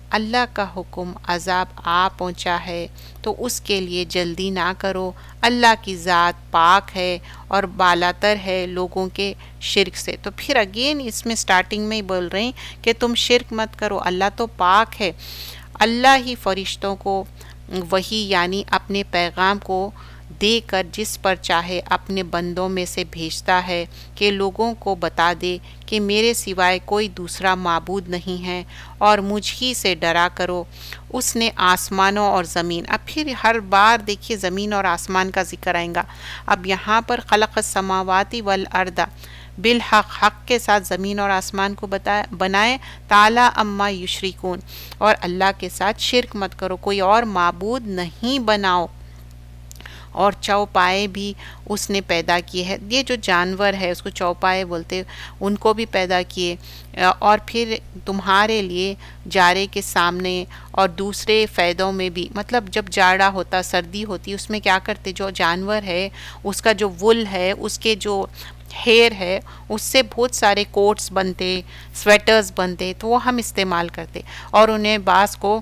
اللہ کا حکم عذاب آ پہنچا ہے تو اس کے لیے جلدی نہ کرو، اللہ کی ذات پاک ہے اور بالاتر ہے لوگوں کے شرک سے۔ تو پھر اگین اس میں سٹارٹنگ میں ہی بول رہے ہیں کہ تم شرک مت کرو، اللہ تو پاک ہے۔ اللہ ہی فرشتوں کو وحی یعنی اپنے پیغام کو دے کر جس پر چاہے اپنے بندوں میں سے بھیجتا ہے کہ لوگوں کو بتا دے کہ میرے سوائے کوئی دوسرا معبود نہیں ہے، اور مجھ ہی سے ڈرا کرو۔ اس نے آسمانوں اور زمین، اب پھر ہر بار دیکھیے زمین اور آسمان کا ذکر آئے گا۔ اب یہاں پر خلق السماوات والارض، بالحق، حق کے ساتھ زمین اور آسمان کو بنائے، تعالی اما یشرکون، اور اللہ کے ساتھ شرک مت کرو، کوئی اور معبود نہیں بناؤ۔ اور چوپائے بھی اس نے پیدا کیے ہیں. یہ جو جانور ہے اس کو چوپائے بولتے, ان کو بھی پیدا کیے. اور پھر تمہارے لیے جارے کے سامنے اور دوسرے فائدوں میں بھی, مطلب جب جاڑا ہوتا, سردی ہوتی, اس میں کیا کرتے, جو جانور ہے اس کا جو وول ہے, اس کے جو ہیئر ہے, اس سے بہت سارے کوٹس بنتے, سویٹرز بنتے, تو وہ ہم استعمال کرتے, اور انہیں بعض کو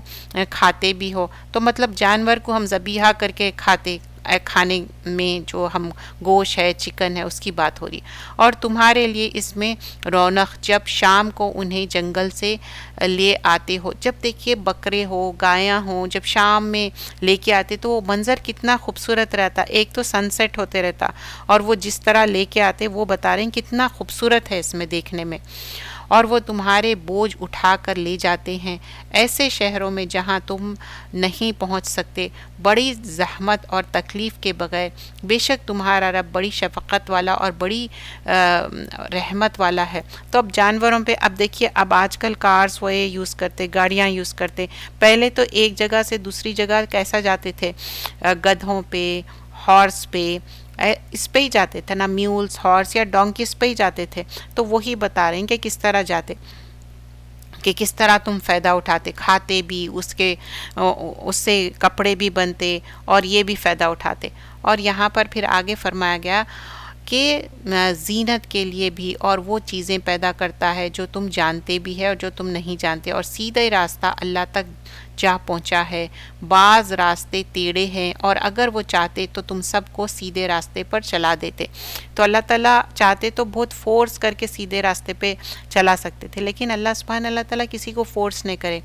کھاتے بھی ہو. تو مطلب جانور کو ہم ذبیحہ کر کے کھاتے, کھانے میں جو ہم گوشت ہے, چکن ہے, اس کی بات ہو رہی. اور تمہارے لیے اس میں رونق, جب شام کو انہیں جنگل سے لے آتے ہو. جب دیکھیے بکرے ہو, گایاں ہوں, جب شام میں لے کے آتے تو وہ منظر کتنا خوبصورت رہتا. ایک تو سن سیٹ ہوتے رہتا, اور وہ جس طرح لے کے آتے وہ بتا رہے ہیں کتنا خوبصورت ہے اس میں دیکھنے میں. اور وہ تمہارے بوجھ اٹھا کر لے جاتے ہیں ایسے شہروں میں جہاں تم نہیں پہنچ سکتے, بڑی زحمت اور تکلیف کے بغیر. بے شک تمہارا رب بڑی شفقت والا اور بڑی رحمت والا ہے. تو اب جانوروں پہ, اب دیکھیے اب آج کل کارز وہ یوز کرتے, گاڑیاں یوز کرتے. پہلے تو ایک جگہ سے دوسری جگہ کیسا جاتے تھے, گدھوں پہ, ہارس پہ, اس پہ ہی جاتے تھے نا, میولز, ہارس یا ڈونکیز پہ ہی جاتے تھے. تو وہی بتا رہے ہیں کہ کس طرح جاتے, کہ کس طرح تم فائدہ اٹھاتے, کھاتے بھی, اس سے کپڑے بھی بنتے اور یہ بھی فائدہ اٹھاتے. اور یہاں پر پھر آگے فرمایا گیا کہ زینت کے لیے بھی اور وہ چیزیں پیدا کرتا ہے جو تم جانتے بھی ہے اور جو تم نہیں جانتے, اور سیدھے راستہ اللہ تک جا پہنچا ہے. بعض راستے ٹیڑھے ہیں اور اگر وہ چاہتے تو تم سب کو سیدھے راستے پر چلا دیتے. تو اللہ تعالیٰ چاہتے تو بہت فورس کر کے سیدھے راستے پہ چلا سکتے تھے, لیکن اللہ سبحانہ اللہ تعالیٰ کسی کو فورس نہیں کرے.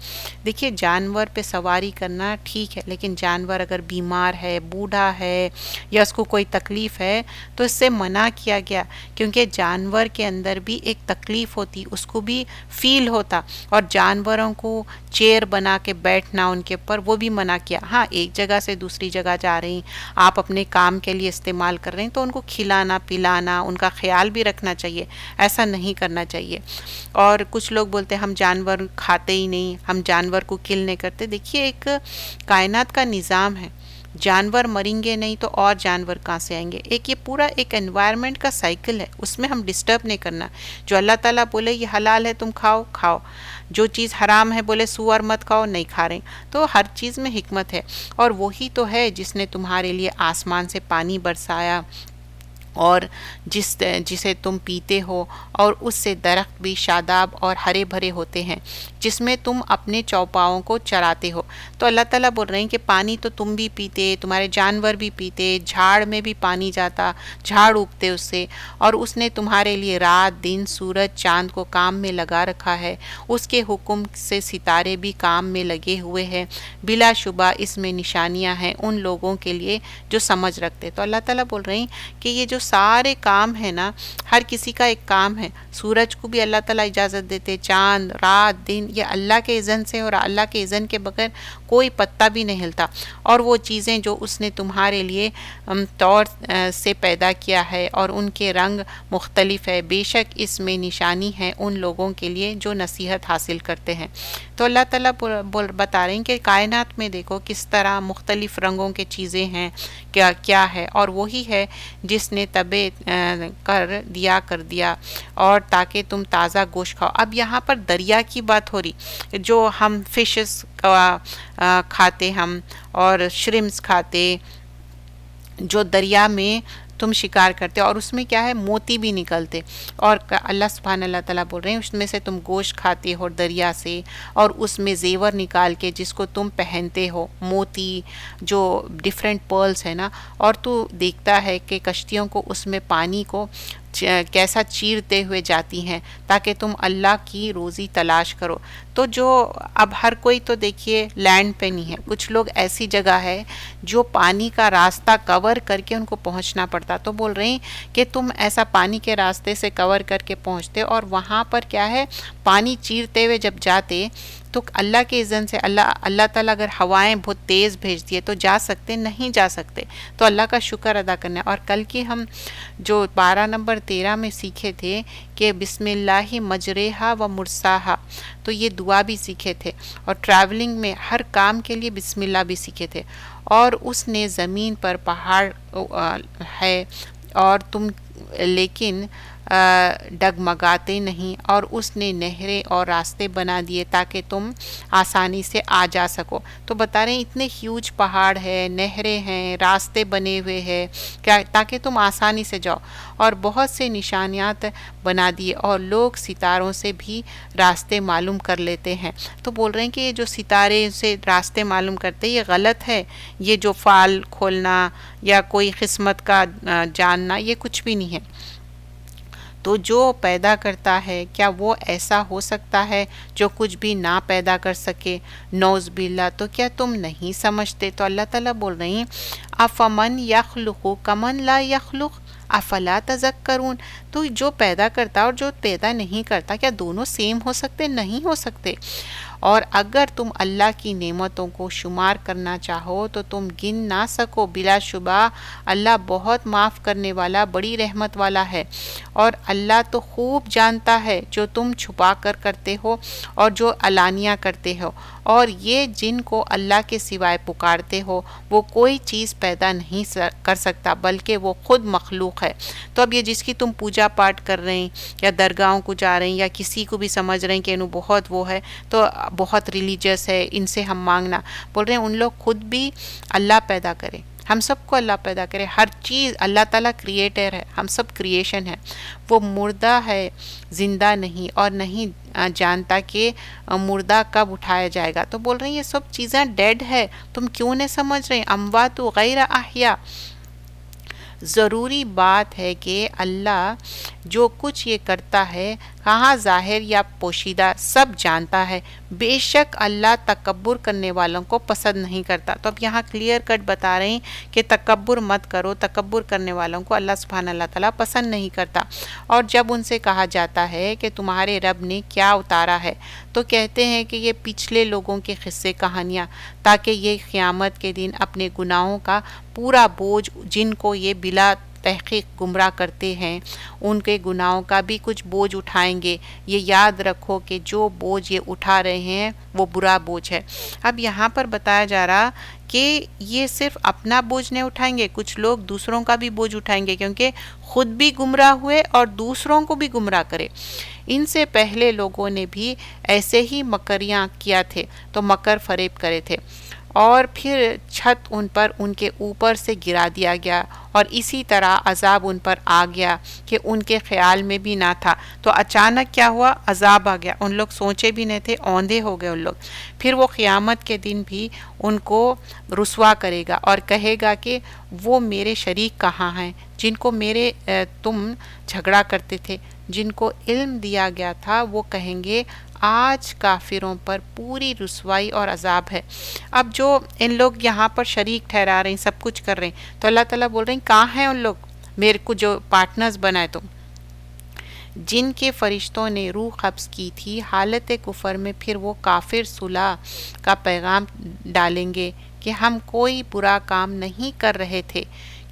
دیکھیے جانور پہ سواری کرنا ٹھیک ہے, لیکن جانور اگر بیمار ہے, بوڑھا ہے, یا اس کو کوئی تکلیف ہے تو اس سے منع کیا گیا, کیونکہ جانور کے اندر بھی ایک تکلیف ہوتی, اس کو بھی فیل ہوتا. اور جانوروں کو چیئر بنا کے بیٹھنا ان کے اوپر وہ بھی منع کیا. ہاں ایک جگہ سے دوسری جگہ جا رہی, آپ اپنے کام کے لیے استعمال کر رہے ہیں تو ان کو کھلانا پلانا, ان کا خیال بھی رکھنا چاہیے, ایسا نہیں کرنا چاہیے. اور کچھ لوگ بولتے ہم جانور کھاتے ہی نہیں, ہم جانور کو کل نہیں کرتے. دیکھیے ایک کائنات کا نظام ہے, جانور مریں گے نہیں تو اور جانور کہاں سے آئیں گے. ایک یہ پورا ایک انوائرمنٹ کا سائیکل ہے, اس میں ہم ڈسٹرب نہیں کرنا. جو اللہ تعالیٰ بولے یہ حلال ہے تم کھاؤ, کھاؤ. جو چیز حرام ہے بولے سور مت کھاؤ, نہیں کھا رہے. تو ہر چیز میں حکمت ہے, اور وہی تو ہے جس نے تمہارے لیے آسمان سے پانی برسایا اور جسے تم پیتے ہو, اور اس سے درخت بھی شاداب اور ہرے بھرے ہوتے ہیں جس میں تم اپنے چوپاؤں کو چراتے ہو. تو اللہ تعالیٰ بول رہے ہیں کہ پانی تو تم بھی پیتے, تمہارے جانور بھی پیتے, جھاڑ میں بھی پانی جاتا, جھاڑ اگتے اس سے. اور اس نے تمہارے لیے رات دن سورج چاند کو کام میں لگا رکھا ہے, اس کے حکم سے ستارے بھی کام میں لگے ہوئے ہیں. بلا شبہ اس میں نشانیاں ہیں ان لوگوں کے لیے جو سمجھ رکھتے. تو اللہ تعالیٰ بول رہے ہیں کہ یہ جو سارے کام ہیں نا, ہر کسی کا ایک کام ہے. سورج کو بھی اللہ تعالیٰ اجازت دیتے, چاند, رات, دن, یہ اللہ کے اذن سے, اور اللہ کے اذن کے بغیر کوئی پتا بھی نہیں ہلتا. اور وہ چیزیں جو اس نے تمہارے لیے طور سے پیدا کیا ہے اور ان کے رنگ مختلف ہے, بے شک اس میں نشانی ہے ان لوگوں کے لیے جو نصیحت حاصل کرتے ہیں. تو اللہ تعالیٰ بتا رہے ہیں کہ کائنات میں دیکھو کس طرح مختلف رنگوں کے چیزیں ہیں, کیا ہے, اور وہی ہے جس نے تبے کر دیا اور تاکہ تم تازہ گوشت کھاؤ. اب یہاں پر دریا کی بات ہو رہی, جو ہم فشز کھاتے ہم, اور شرمس کھاتے, جو دریا میں تم شکار کرتے, اور اس میں کیا ہے موتی بھی نکلتے. اور اللہ سبحانہ اللہ تعالیٰ بول رہے ہیں اس میں سے تم گوشت کھاتے ہو دریا سے, اور اس میں زیور نکال کے جس کو تم پہنتے ہو, موتی جو ڈیفرنٹ پرلز ہے نا. اور تو دیکھتا ہے کہ کشتیوں کو اس میں پانی کو کیسا چیرتے ہوئے جاتی ہیں تاکہ تم اللہ کی روزی تلاش کرو. تو جو اب ہر کوئی تو دیکھیے لینڈ پہ نہیں ہے, کچھ لوگ ایسی جگہ ہے جو پانی کا راستہ کور کر کے ان کو پہنچنا پڑتا. تو بول رہے ہیں کہ تم ایسا پانی کے راستے سے کور کر کے پہنچتے, اور وہاں پر کیا ہے پانی چیرتے ہوئے جب جاتے تو اللہ کے اذن سے اللہ تعالیٰ اگر ہوائیں بہت تیز بھیج دیے تو جا سکتے نہیں جا سکتے، تو اللہ کا شکر ادا کرنا ہے۔ اور کل کی ہم جو 12 نمبر 13 میں سیکھے تھے کہ بسم اللہ مجریہا و مرساہا، تو یہ دعا بھی سیکھے تھے، اور ٹریولنگ میں ہر کام کے لیے بسم اللہ بھی سیکھے تھے۔ اور اس نے زمین پر پہاڑ ہے اور تم لیکن ڈگمگاتے نہیں، اور اس نے نہریں اور راستے بنا دیے تاکہ تم آسانی سے آ جا سکو۔ تو بتا رہے ہیں اتنے ہیوج پہاڑ ہے، نہریں ہیں، راستے بنے ہوئے ہیں تاکہ تم آسانی سے جاؤ، اور بہت سے نشانیات بنا دیے، اور لوگ ستاروں سے بھی راستے معلوم کر لیتے ہیں۔ تو بول رہے ہیں کہ یہ جو ستارے سے راستے معلوم کرتے یہ غلط ہے، یہ جو فال کھولنا یا کوئی قسمت کا جاننا یہ کچھ بھی نہیں ہے۔ تو جو پیدا کرتا ہے کیا وہ ایسا ہو سکتا ہے جو کچھ بھی نہ پیدا کر سکے؟ نعوذ باللہ، تو کیا تم نہیں سمجھتے؟ تو اللہ تعالیٰ بول رہی ہیں افمن یخلق کمن لا یخلق افلا تذکرون، تو جو پیدا کرتا اور جو پیدا نہیں کرتا کیا دونوں سیم ہو سکتے؟ نہیں ہو سکتے۔ اور اگر تم اللہ کی نعمتوں کو شمار کرنا چاہو تو تم گن نہ سکو، بلا شبہ اللہ بہت معاف کرنے والا، بڑی رحمت والا ہے۔ اور اللہ تو خوب جانتا ہے جو تم چھپا کر کرتے ہو اور جو علانیہ کرتے ہو، اور یہ جن کو اللہ کے سوائے پکارتے ہو وہ کوئی چیز پیدا نہیں کر سکتا بلکہ وہ خود مخلوق ہے۔ تو اب یہ جس کی تم پوجا پاٹ کر رہے ہیں یا درگاہوں کو جا رہے ہیں یا کسی کو بھی سمجھ رہے ہیں کہ انہوں بہت وہ ہے تو بہت ریلیجس ہے، ان سے ہم مانگنا، بول رہے ہیں ان لوگ خود بھی اللہ پیدا کرے، ہم سب کو اللہ پیدا کرے، ہر چیز اللہ تعالیٰ کریٹر ہے، ہم سب کریشن ہے، وہ مردہ ہے زندہ نہیں، اور نہیں جانتا کہ مردہ کب اٹھایا جائے گا۔ تو بول رہے ہیں یہ سب چیزیں ڈیڈ ہے، تم کیوں نہیں سمجھ رہے؟ اموات غیر احیا۔ ضروری بات ہے کہ اللہ جو کچھ یہ کرتا ہے کہاں ظاہر یا پوشیدہ سب جانتا ہے، بے شک اللہ تکبر کرنے والوں کو پسند نہیں کرتا۔ تو اب یہاں کلیئر کٹ بتا رہے ہیں کہ تکبر مت کرو، تکبر کرنے والوں کو اللہ سبحانہ اللہ تعالیٰ پسند نہیں کرتا۔ اور جب ان سے کہا جاتا ہے کہ تمہارے رب نے کیا اتارا ہے تو کہتے ہیں کہ یہ پچھلے لوگوں کے قصے کہانیاں، تاکہ یہ قیامت کے دن اپنے گناہوں کا پورا بوجھ، جن کو یہ بلا تحقیق گمراہ کرتے ہیں ان کے گناہوں کا بھی کچھ بوجھ اٹھائیں گے۔ یہ یاد رکھو کہ جو بوجھ یہ اٹھا رہے ہیں وہ برا بوجھ ہے۔ اب یہاں پر بتایا جا رہا کہ یہ صرف اپنا بوجھ نہیں اٹھائیں گے، کچھ لوگ دوسروں کا بھی بوجھ اٹھائیں گے، کیونکہ خود بھی گمراہ ہوئے اور دوسروں کو بھی گمراہ کرے۔ ان سے پہلے لوگوں نے بھی ایسے ہی مکریاں کیا تھے، تو مکر فریب کرے تھے، اور پھر چھت ان پر ان کے اوپر سے گرا دیا گیا، اور اسی طرح عذاب ان پر آ گیا کہ ان کے خیال میں بھی نہ تھا۔ تو اچانک کیا ہوا؟ عذاب آ گیا، ان لوگ سوچے بھی نہیں تھے، اوندھے ہو گئے ان لوگ۔ پھر وہ قیامت کے دن بھی ان کو رسوا کرے گا اور کہے گا کہ وہ میرے شریک کہاں ہیں جن کو میرے تم جھگڑا کرتے تھے، جن کو علم دیا گیا تھا، وہ کہیں گے آج کافروں پر پوری رسوائی اور عذاب ہے۔ اب جو ان لوگ یہاں پر شریک ٹھہرا رہے ہیں، سب کچھ کر رہے ہیں، تو اللہ تعالیٰ بول رہے ہیں کہاں ہیں ان لوگ میرے کو جو پارٹنرز بنائے تم؟ جن کے فرشتوں نے روح قبض کی تھی حالت کفر میں، پھر وہ کافر صلح کا پیغام ڈالیں گے کہ ہم کوئی برا کام نہیں کر رہے تھے۔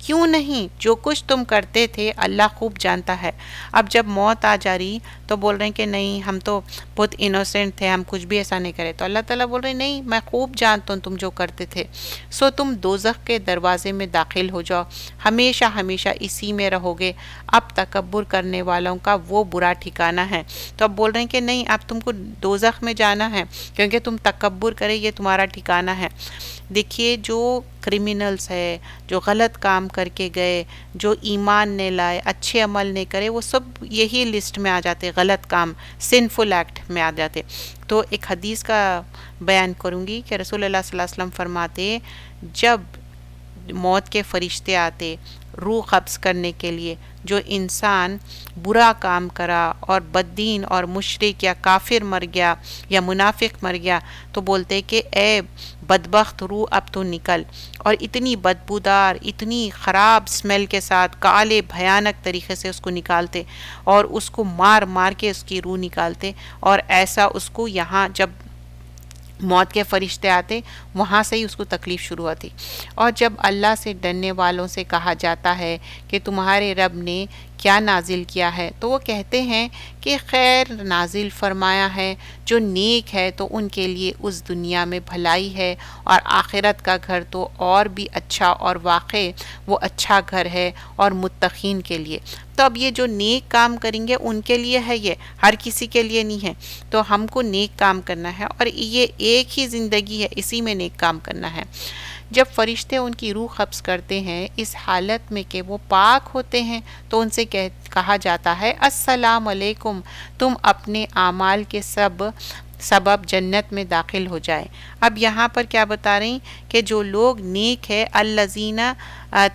کیوں نہیں؟ جو کچھ تم کرتے تھے اللہ خوب جانتا ہے۔ اب جب موت آ جا رہی تو بول رہے ہیں کہ نہیں ہم تو بہت انوسینٹ تھے، ہم کچھ بھی ایسا نہیں کرے، تو اللہ تعالیٰ بول رہے ہیں نہیں میں خوب جانتا ہوں تم جو کرتے تھے، سو تم دوزخ کے دروازے میں داخل ہو جاؤ، ہمیشہ ہمیشہ اسی میں رہو گے، اب تکبر کرنے والوں کا وہ برا ٹھکانہ ہے۔ تو اب بول رہے ہیں کہ نہیں اب تم کو دوزخ میں جانا ہے کیونکہ تم تکبر کرے، یہ تمہارا ٹھکانہ ہے۔ دیکھیے جو کرمنلز ہے، جو غلط کام کر کے گئے، جو ایمان نہیں لائے، اچھے عمل نہیں کرے، وہ سب یہی لسٹ میں آ جاتے، غلط کام، سنفل ایکٹ میں آ جاتے۔ تو ایک حدیث کا بیان کروں گی کہ رسول اللہ صلی اللہ علیہ وسلم فرماتے جب موت کے فرشتے آتے روح قبض کرنے کے لیے، جو انسان برا کام کرا اور بددین اور مشرک یا کافر مر گیا یا منافق مر گیا، تو بولتے کہ اے بدبخت روح اب تو نکل، اور اتنی بدبودار، اتنی خراب سمیل کے ساتھ کالے بھیانک طریقے سے اس کو نکالتے اور اس کو مار مار کے اس کی روح نکالتے، اور ایسا اس کو یہاں جب موت کے فرشتے آتے، وہاں سے ہی اس کو تکلیف شروع ہوتی۔ اور جب اللہ سے ڈرنے والوں سے کہا جاتا ہے کہ تمہارے رب نے کیا نازل کیا ہے، تو وہ کہتے ہیں کہ خیر نازل فرمایا ہے، جو نیک ہے تو ان کے لیے اس دنیا میں بھلائی ہے، اور آخرت کا گھر تو اور بھی اچھا، اور واقع وہ اچھا گھر ہے اور متقین کے لیے۔ تو اب یہ جو نیک کام کریں گے ان کے لیے ہے، یہ ہر کسی کے لیے نہیں ہے۔ تو ہم کو نیک کام کرنا ہے، اور یہ ایک ہی زندگی ہے، اسی میں نیک کام کرنا ہے۔ جب فرشتے ان کی روح قبض کرتے ہیں اس حالت میں کہ وہ پاک ہوتے ہیں، تو ان سے کہا جاتا ہے السلام علیکم، تم اپنے اعمال کے سبب جنت میں داخل ہو جائے۔ اب یہاں پر کیا بتا رہی کہ جو لوگ نیک ہے، الذین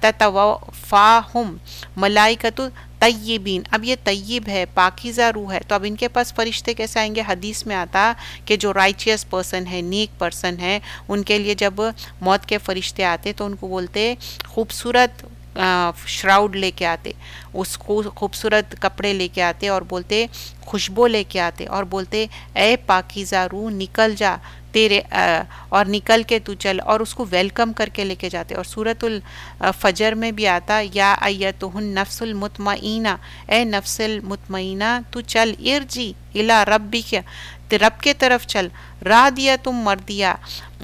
تتوفاہم ملائکۃ طیبین، اب یہ طیب ہے، پاکیزہ روح ہے، تو اب ان کے پاس فرشتے کیسے آئیں گے؟ حدیث میں آتا کہ جو رائچیس پرسن ہے، نیک پرسن ہے، ان کے لیے جب موت کے فرشتے آتے تو ان کو بولتے خوبصورت شراؤڈ لے کے آتے، اس کو خوبصورت کپڑے لے کے آتے، اور بولتے خوشبو لے کے آتے، اور بولتے اے پاکیزہ روح نکل جا تیرے اور نکل کے تو چل، اور اس کو ویلکم کر کے لے کے جاتے۔ اور سورۃ الفجر میں بھی آتا یا ایتہ النفس المطمئنہ، اے نفس المطمئنہ تو چل، ارجی الی ربک، رب کے طرف چل، راضیۃ مرضیہ،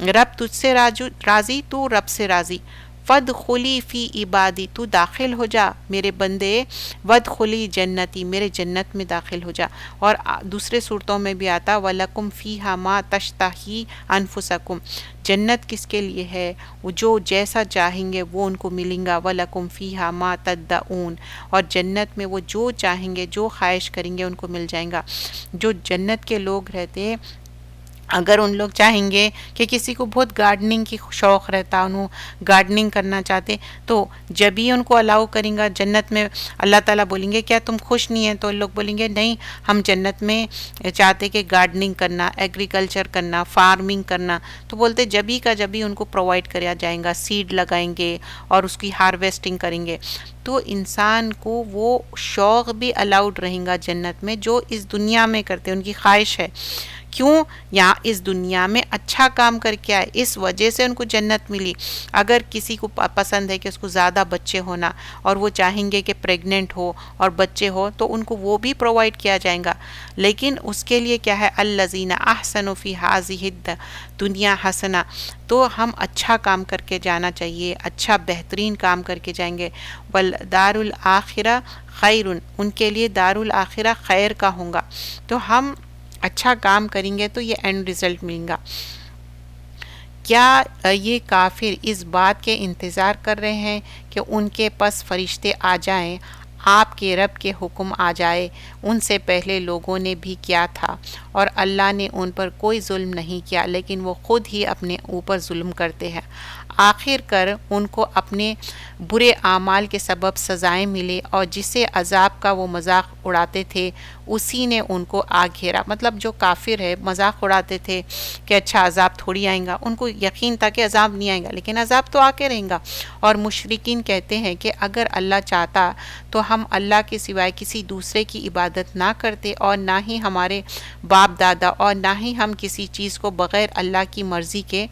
رب تجھ سے راضی، تو رب سے راضی، فادخلی فی عبادی، تو داخل ہو جا میرے بندے، وادخلی جنتی، میرے جنت میں داخل ہو جا۔ اور دوسرے صورتوں میں بھی آتا وَلَكُمْ فِيهَا مَا تَشْتَهِي أَنفُسَكُمْ، جنت کس کے لیے ہے؟ وہ جو جیسا چاہیں گے وہ ان کو ملیں گا، وَلَكُمْ فِيهَا مَا تَدَّعُونَ، اور جنت میں وہ جو چاہیں گے، جو خواہش کریں گے ان کو مل جائیں گا۔ جو جنت کے لوگ رہتے، اگر ان لوگ چاہیں گے کہ کسی کو بہت گارڈننگ کی شوق رہتا، انہوں گارڈننگ کرنا چاہتے، تو جب ہی ان کو الاؤ کریں گا جنت میں، اللہ تعالیٰ بولیں گے کیا تم خوش نہیں ہیں؟ تو لوگ بولیں گے نہیں، ہم جنت میں چاہتے کہ گارڈننگ کرنا، ایگریکلچر کرنا، فارمنگ کرنا، تو بولتے جبھی کا جبھی ان کو پرووائڈ کریا جائیں گا، سیڈ لگائیں گے اور اس کی ہارویسٹنگ کریں گے۔ تو انسان کو وہ شوق بھی الاؤڈ رہیں گا جنت میں جو اس دنیا میں کرتے، ان کی خواہش ہے۔ کیوں؟ یہاں اس دنیا میں اچھا کام کر کے آئے، اس وجہ سے ان کو جنت ملی۔ اگر کسی کو پسند ہے کہ اس کو زیادہ بچے ہونا، اور وہ چاہیں گے کہ پریگننٹ ہو اور بچے ہو، تو ان کو وہ بھی پرووائڈ کیا جائے گا، لیکن اس کے لیے کیا ہے؟ الذین احسنوا فی ہذہ الدنیا حسنہ، تو ہم اچھا کام کر کے جانا چاہیے، اچھا بہترین کام کر کے جائیں گے۔ والدار الآخرہ خیر، ان کے لیے دار الآخرہ خیر کا ہوگا۔ تو ہم اچھا کام کریں گے تو یہ اینڈ رزلٹ ملیں گا۔ کیا یہ کافر اس بات کے انتظار کر رہے ہیں کہ ان کے پاس فرشتے آ جائیں، آپ کے رب کے حکم آ جائے؟ ان سے پہلے لوگوں نے بھی کیا تھا، اور اللہ نے ان پر کوئی ظلم نہیں کیا، لیکن وہ خود ہی اپنے اوپر ظلم کرتے ہیں۔ آخر کر ان کو اپنے برے اعمال کے سبب سزائیں ملے، اور جسے عذاب کا وہ مذاق اڑاتے تھے اسی نے ان کو آ گھیرا۔ مطلب جو کافر ہے مذاق اڑاتے تھے کہ اچھا عذاب تھوڑی آئیں گا، ان کو یقین تھا کہ عذاب نہیں آئیں گا، لیکن عذاب تو آ کے رہیں گا۔ اور مشرکین کہتے ہیں کہ اگر اللہ چاہتا تو ہم اللہ کے سوائے کسی دوسرے کی عبادت نہ کرتے، اور نہ ہی ہمارے باپ دادا، اور نہ ہی ہم کسی چیز کو بغیر اللہ کی مرضی کے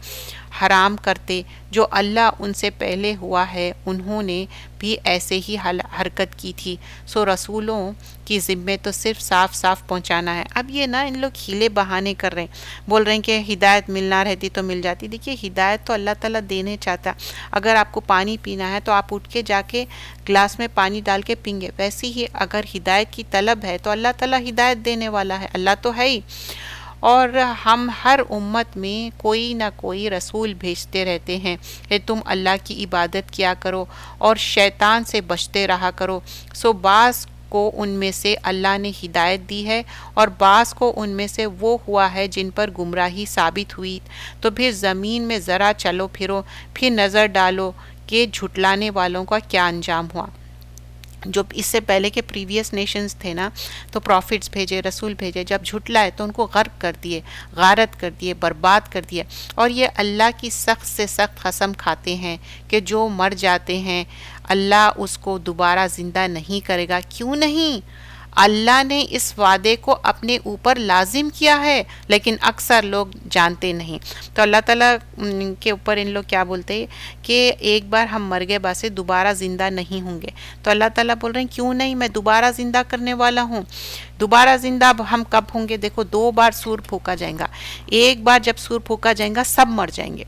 حرام کرتے۔ جو اللہ ان سے پہلے ہوا ہے انہوں نے بھی ایسے ہی حرکت کی تھی، سو رسولوں کی ذمہ تو صرف صاف صاف پہنچانا ہے۔ اب یہ نا ان لوگ ہیلے بہانے کر رہے ہیں، بول رہے ہیں کہ ہدایت ملنا رہتی تو مل جاتی۔ دیکھیے ہدایت تو اللہ تعالیٰ دینے چاہتا، اگر آپ کو پانی پینا ہے تو آپ اٹھ کے جا کے گلاس میں پانی ڈال کے پیں گے، ویسے ہی اگر ہدایت کی طلب ہے تو اللہ تعالیٰ ہدایت دینے والا ہے، اللہ تو ہے ہی۔ اور ہم ہر امت میں کوئی نہ کوئی رسول بھیجتے رہتے ہیں کہ تم اللہ کی عبادت کیا کرو اور شیطان سے بچتے رہا کرو۔ سو بعض کو ان میں سے اللہ نے ہدایت دی ہے، اور بعض کو ان میں سے وہ ہوا ہے جن پر گمراہی ثابت ہوئی۔ تو پھر زمین میں ذرا چلو پھرو، پھر نظر ڈالو کہ جھٹلانے والوں کا کیا انجام ہوا۔ جو اس سے پہلے کے پریویس نیشنز تھے نا، تو پروفٹس بھیجے، رسول بھیجے، جب جھٹلائے تو ان کو غرق کر دیے، غارت کر دیے، برباد کر دیے۔ اور یہ اللہ کی سخت سے سخت قسم کھاتے ہیں کہ جو مر جاتے ہیں اللہ اس کو دوبارہ زندہ نہیں کرے گا۔ کیوں نہیں؟ اللہ نے اس وعدے کو اپنے اوپر لازم کیا ہے، لیکن اکثر لوگ جانتے نہیں۔ تو اللہ تعالیٰ کے اوپر ان لوگ کیا بولتے ہیں کہ ایک بار ہم مر گئے باسے دوبارہ زندہ نہیں ہوں گے۔ تو اللہ تعالیٰ بول رہے ہیں کیوں نہیں، میں دوبارہ زندہ کرنے والا ہوں۔ دوبارہ زندہ ہم کب ہوں گے؟ دیکھو 2 بار سور پھونکا جائے گا۔ ایک بار جب سور پھونکا جائے گا سب مر جائیں گے،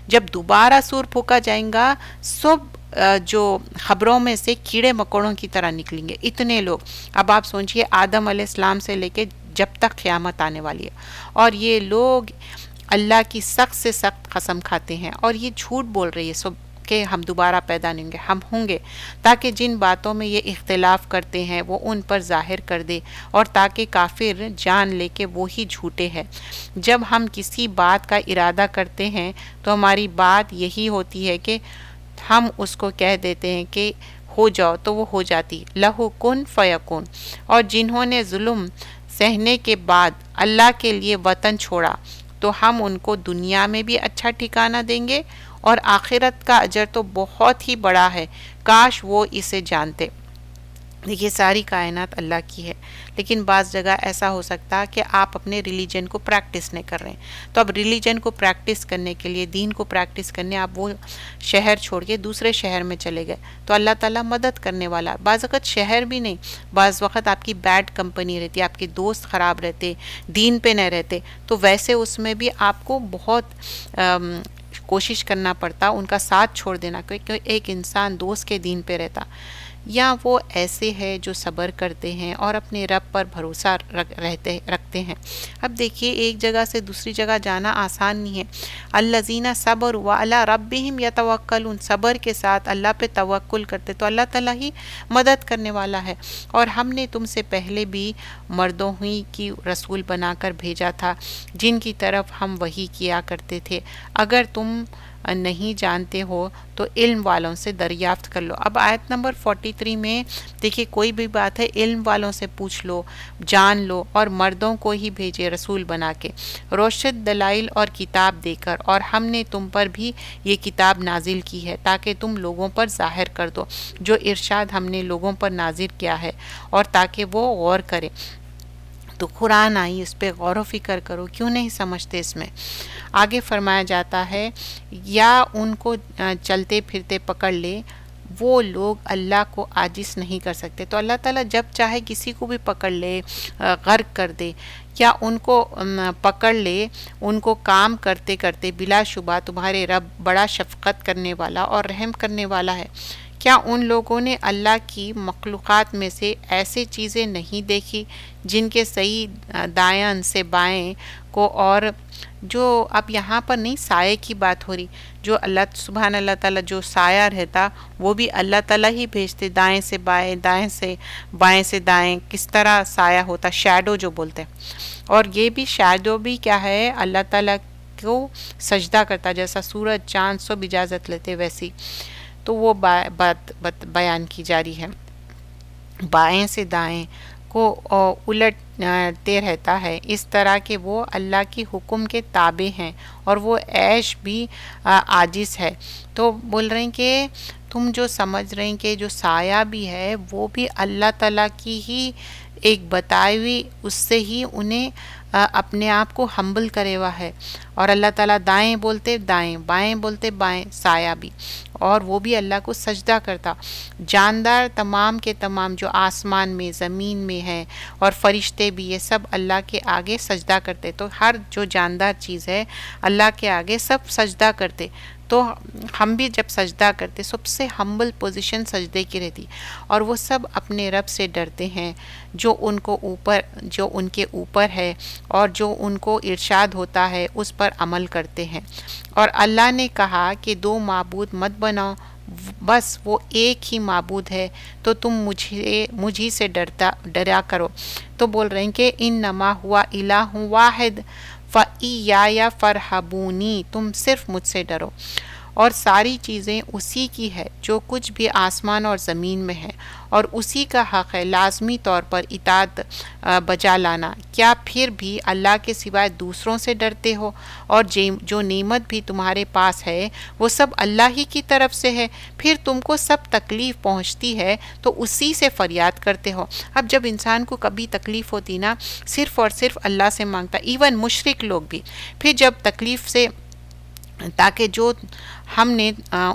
جب دوبارہ سور پھونکا جائے گا سب جو خبروں میں سے کیڑے مکوڑوں کی طرح نکلیں گے، اتنے لوگ۔ اب آپ سوچئے آدم علیہ السلام سے لے کے جب تک قیامت آنے والی ہے، اور یہ لوگ اللہ کی سخت سے سخت قسم کھاتے ہیں اور یہ جھوٹ بول رہی ہے سب کہ ہم دوبارہ پیدا نہیں ہوں گے، ہم ہوں گے، تاکہ جن باتوں میں یہ اختلاف کرتے ہیں وہ ان پر ظاہر کر دے، اور تاکہ کافر جان لے کہ وہی جھوٹے ہیں۔ جب ہم کسی بات کا ارادہ کرتے ہیں تو ہماری بات یہی ہوتی ہے کہ ہم اس کو کہہ دیتے ہیں کہ ہو جاؤ تو وہ ہو جاتی، لہو کن فیکون۔ اور جنہوں نے ظلم سہنے کے بعد اللہ کے لیے وطن چھوڑا تو ہم ان کو دنیا میں بھی اچھا ٹھکانہ دیں گے، اور آخرت کا اجر تو بہت ہی بڑا ہے، کاش وہ اسے جانتے۔ دیکھیے ساری کائنات اللہ کی ہے، لیکن بعض جگہ ایسا ہو سکتا کہ آپ اپنے ریلیجن کو پریکٹس نہیں کر رہے ہیں، تو اب ریلیجن کو پریکٹس کرنے کے لیے، دین کو پریکٹس کرنے آپ وہ شہر چھوڑ کے دوسرے شہر میں چلے گئے تو اللہ تعالیٰ مدد کرنے والا۔ بعض وقت شہر بھی نہیں، بعض وقت آپ کی بیڈ کمپنی رہتی ہے، آپ کے دوست خراب رہتے، دین پہ نہیں رہتے، تو ویسے اس میں بھی آپ کو بہت کوشش کرنا پڑتا ان کا ساتھ چھوڑ دینا، کیونکہ ایک انسان دوست کے دین پہ رہتا۔ یا وہ ایسے ہے جو صبر کرتے ہیں اور اپنے رب پر بھروسہ رکھتے ہیں۔ اب دیکھیے ایک جگہ سے دوسری جگہ جانا آسان نہیں ہے۔ الذین صبروا وعلی ربہم یتوکلون، صبر کے ساتھ اللہ پہ توکل کرتے تو اللہ تعالیٰ ہی مدد کرنے والا ہے۔ اور ہم نے تم سے پہلے بھی مردوں ہی کی رسول بنا کر بھیجا تھا جن کی طرف ہم وحی کیا کرتے تھے، اگر تم نہیں جانتے ہو تو علم والوں سے دریافت کر لو۔ اب آیت نمبر 43 میں دیکھیے کوئی بھی بات ہے علم والوں سے پوچھ لو، جان لو، اور مردوں کو ہی بھیجے رسول بنا کے، روشن دلائل اور کتاب دے کر، اور ہم نے تم پر بھی یہ کتاب نازل کی ہے تاکہ تم لوگوں پر ظاہر کر دو جو ارشاد ہم نے لوگوں پر نازل کیا ہے، اور تاکہ وہ غور کرے۔ تو قرآن آئی، اس پہ غور و فکر کرو، کیوں نہیں سمجھتے اس میں؟ آگے فرمایا جاتا ہے یا ان کو چلتے پھرتے پکڑ لے، وہ لوگ اللہ کو عاجز نہیں کر سکتے۔ تو اللہ تعالیٰ جب چاہے کسی کو بھی پکڑ لے، غرق کر دے، یا ان کو پکڑ لے، ان کو کام کرتے کرتے، بلا شبہ تمہارے رب بڑا شفقت کرنے والا اور رحم کرنے والا ہے۔ کیا ان لوگوں نے اللہ کی مخلوقات میں سے ایسے چیزیں نہیں دیکھی جن کے صحیح دائیں سے بائیں کو، اور جو اب یہاں پر نہیں سائے کی بات ہو رہی، جو اللہ سبحان اللہ تعالیٰ جو سایہ رہتا وہ بھی اللہ تعالیٰ ہی بھیجتے، دائیں سے بائیں، دائیں سے بائیں سے دائیں، کس طرح سایہ ہوتا، شیڈو جو بولتے ہیں۔ اور یہ بھی شیڈو بھی کیا ہے، اللہ تعالیٰ کو سجدہ کرتا، جیسا سورج چاند سب اجازت لیتے ویسی۔ تو وہ بات بیان کی جا رہی ہے، بائیں سے دائیں کو الٹتے رہتا ہے، اس طرح کہ وہ اللہ کی حکم کے تابع ہیں، اور وہ عیش بھی عاجز ہے۔ تو بول رہے ہیں کہ تم جو سمجھ رہے ہیں کہ جو سایہ بھی ہے وہ بھی اللہ تعالیٰ کی ہی ایک بتائی ہوئی، اس سے ہی انہیں اپنے آپ کو ہمبل کرے ہوا ہے۔ اور اللہ تعالیٰ دائیں بولتے دائیں، بائیں بولتے بائیں، سایہ بھی، اور وہ بھی اللہ کو سجدہ کرتا۔ جاندار تمام کے تمام جو آسمان میں، زمین میں ہے، اور فرشتے بھی، یہ سب اللہ کے آگے سجدہ کرتے۔ تو ہر جو جاندار چیز ہے اللہ کے آگے سب سجدہ کرتے۔ تو ہم بھی جب سجدہ کرتے سب سے ہمبل پوزیشن سجدے کی رہتی، اور وہ سب اپنے رب سے ڈرتے ہیں جو ان کے اوپر ہے، اور جو ان کو ارشاد ہوتا ہے اس پر عمل کرتے ہیں۔ اور اللہ نے کہا کہ 2 معبود مت بناؤ، بس وہ ایک ہی معبود ہے، تو تم مجھی سے ڈرا کرو۔ تو بول رہے ہیں کہ انما ہوا الہ واحد فَإِيَّايَ فَارْهَبُونِي، تم صرف مجھ سے ڈرو۔ اور ساری چیزیں اسی کی ہے، جو کچھ بھی آسمان اور زمین میں ہے، اور اسی کا حق ہے لازمی طور پر اطاعت بجا لانا۔ کیا پھر بھی اللہ کے سوائے دوسروں سے ڈرتے ہو؟ اور جو نعمت بھی تمہارے پاس ہے وہ سب اللہ ہی کی طرف سے ہے، پھر تم کو سب تکلیف پہنچتی ہے تو اسی سے فریاد کرتے ہو۔ اب جب انسان کو کبھی تکلیف ہوتی نا، صرف اور صرف اللہ سے مانگتا، ایون مشرک لوگ بھی، پھر جب تکلیف سے، تاکہ جو ہم نے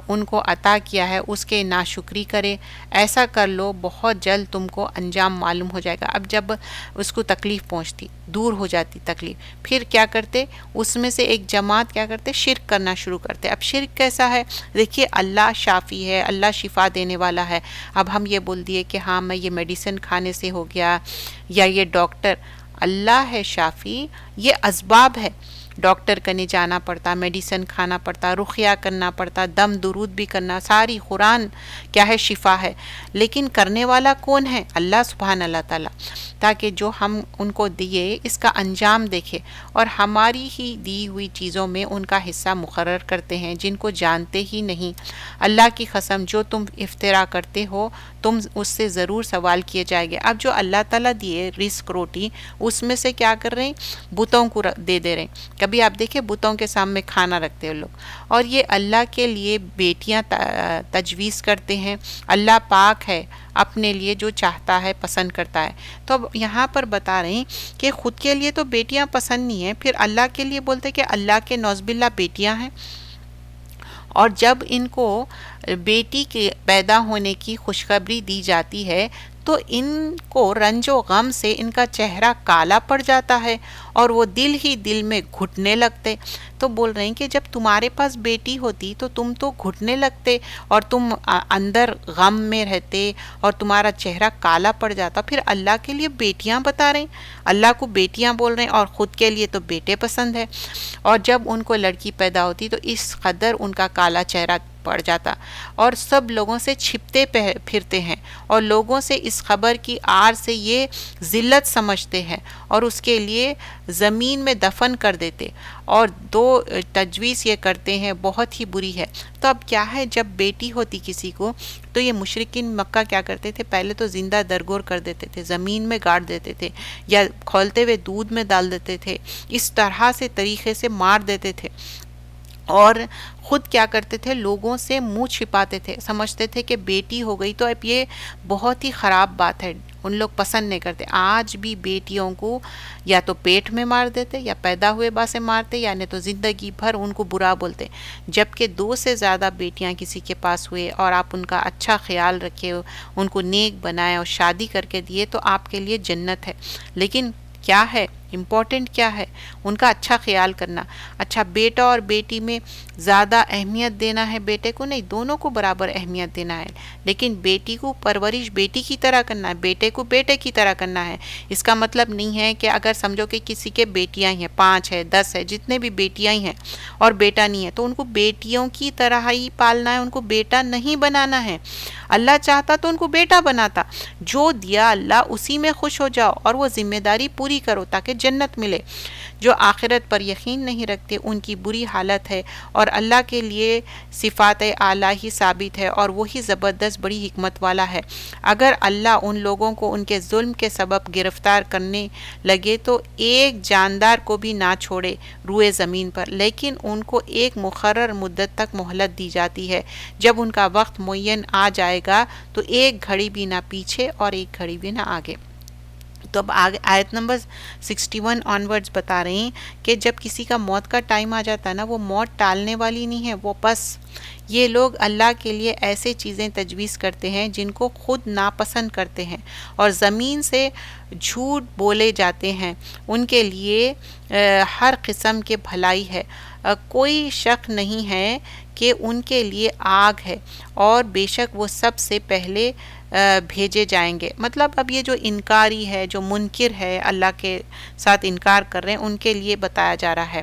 ان کو عطا کیا ہے اس کے ناشکری کرے، ایسا کر لو بہت جلد تم کو انجام معلوم ہو جائے گا۔ اب جب اس کو تکلیف پہنچتی، دور ہو جاتی تکلیف، پھر کیا کرتے؟ اس میں سے ایک جماعت کیا کرتے؟ شرک کرنا شروع کرتے۔ اب شرک کیسا ہے؟ دیکھیے اللہ شافی ہے، اللہ شفا دینے والا ہے، اب ہم یہ بول دیے کہ ہاں میں یہ میڈیسن کھانے سے ہو گیا، یا یہ ڈاکٹر، اللہ ہے شافی، یہ اسباب ہے۔ ڈاکٹر کنے جانا پڑتا، میڈیسن کھانا پڑتا، رقیہ کرنا پڑتا، دم درود بھی کرنا، ساری قرآن کیا ہے؟ شفا ہے۔ لیکن کرنے والا کون ہے؟ اللہ سبحان اللہ تعالیٰ، تاکہ جو ہم ان کو دیے اس کا انجام دیکھے، اور ہماری ہی دی ہوئی چیزوں میں ان کا حصہ مقرر کرتے ہیں جن کو جانتے ہی نہیں۔ اللہ کی قسم جو تم افطرا کرتے ہو تم اس سے ضرور سوال کیے جائے گے۔ اب جو اللہ تعالیٰ دیے رزق روٹی، اس میں سے کیا کر رہے ہیں؟ بتوں کو دے دے رہے ہیں۔ کبھی آپ دیکھیں بتوں کے سامنے کھانا رکھتے ہیں لوگ، اور یہ اللہ کے لیے بیٹیاں تجویز کرتے ہیں۔ اللہ پاک ہے، اپنے لیے جو چاہتا ہے پسند کرتا ہے۔ تو اب یہاں پر بتا رہے ہیں کہ خود کے لیے تو بیٹیاں پسند نہیں ہیں، پھر اللہ کے لیے بولتے کہ اللہ کے نعوذ باللہ بیٹیاں ہیں۔ اور جب ان کو بیٹی کے پیدا ہونے کی خوشخبری دی جاتی ہے تو ان کو رنج و غم سے ان کا چہرہ کالا پڑ جاتا ہے، اور وہ دل ہی دل میں گھٹنے لگتے۔ تو بول رہے ہیں کہ جب تمہارے پاس بیٹی ہوتی تو تم تو گھٹنے لگتے، اور تم اندر غم میں رہتے، اور تمہارا چہرہ کالا پڑ جاتا۔ پھر اللہ کے لیے بیٹیاں بتا رہے ہیں، اللہ کو بیٹیاں بول رہے ہیں، اور خود کے لیے تو بیٹے پسند ہے۔ اور جب ان کو لڑکی پیدا ہوتی تو اس قدر ان کا کالا چہرہ پڑ جاتا، اور سب لوگوں سے چھپتے پھرتے ہیں، اور لوگوں سے اس خبر کی آڑ سے یہ ذلت سمجھتے ہیں، اور اس کے لیے زمین میں دفن کر دیتے، اور دو تجویز یہ کرتے ہیں بہت ہی بری ہے۔ تو اب کیا ہے، جب بیٹی ہوتی کسی کو تو یہ مشرکین مکہ کیا کرتے تھے؟ پہلے تو زندہ درگور کر دیتے تھے، زمین میں گاڑ دیتے تھے، یا کھولتے ہوئے دودھ میں ڈال دیتے تھے، اس طرح سے طریقے سے مار دیتے تھے، اور خود کیا کرتے تھے؟ لوگوں سے منہ چھپاتے تھے، سمجھتے تھے کہ بیٹی ہو گئی تو اب یہ بہت ہی خراب بات ہے، ان لوگ پسند نہیں کرتے۔ آج بھی بیٹیوں کو یا تو پیٹ میں مار دیتے، یا پیدا ہوئے با سے مارتے، یا نہیں تو زندگی بھر ان کو برا بولتے۔ جبکہ 2 سے زیادہ بیٹیاں کسی کے پاس ہوئے اور آپ ان کا اچھا خیال رکھے، ان کو نیک بنائے اور شادی کر کے دیے تو آپ کے لیے جنت ہے۔ لیکن کیا ہے امپورٹنٹ، کیا ہے ان کا اچھا خیال کرنا۔ اچھا بیٹا اور بیٹی میں زیادہ اہمیت دینا ہے بیٹے کو؟ نہیں، دونوں کو برابر اہمیت دینا ہے، لیکن بیٹی کو پرورش بیٹی کی طرح کرنا ہے، بیٹے کو بیٹے کی طرح کرنا ہے۔ اس کا مطلب نہیں ہے کہ اگر سمجھو کہ کسی کے بیٹیاں ہی ہیں، 5 ہے، 10 ہے، جتنے بھی بیٹیاں ہی ہیں اور بیٹا نہیں ہے، تو ان کو بیٹیوں کی طرح ہی پالنا ہے، ان کو بیٹا نہیں بنانا ہے۔ اللہ چاہتا تو ان کو بیٹا بناتا۔ جو دیا اللہ اسی میں خوش ہو جاؤ، اور وہ ذمہ داری پوری کرو تاکہ جنت ملے۔ جو آخرت پر یقین نہیں رکھتے ان کی بری حالت ہے، اور اللہ کے لیے صفات اعلیٰ ہی ثابت ہے، اور وہی زبردست بڑی حکمت والا ہے۔ اگر اللہ ان لوگوں کو ان کے ظلم کے سبب گرفتار کرنے لگے تو ایک جاندار کو بھی نہ چھوڑے روئے زمین پر، لیکن ان کو ایک مقرر مدت تک مہلت دی جاتی ہے۔ جب ان کا وقت معین آ جائے گا تو ایک گھڑی بھی نہ پیچھے اور ایک گھڑی بھی نہ آگے۔ تو اب آیت نمبر 61 آنورڈز بتا رہے ہیں کہ جب کسی کا موت کا ٹائم آ جاتا ہے نا، وہ موت ٹالنے والی نہیں ہے، وہ بس یہ لوگ اللہ کے لیے ایسے چیزیں تجویز کرتے ہیں جن کو خود ناپسند کرتے ہیں، اور زمین سے جھوٹ بولے جاتے ہیں۔ ان کے لیے ہر قسم کے بھلائی ہے، کوئی شک نہیں ہے کہ ان کے لیے آگ ہے، اور بے شک وہ سب سے پہلے بھیجے جائیں گے۔ مطلب اب یہ جو انکاری ہے، جو منکر ہے، اللہ کے ساتھ انکار کر رہے ہیں، ان کے لیے بتایا جا رہا ہے۔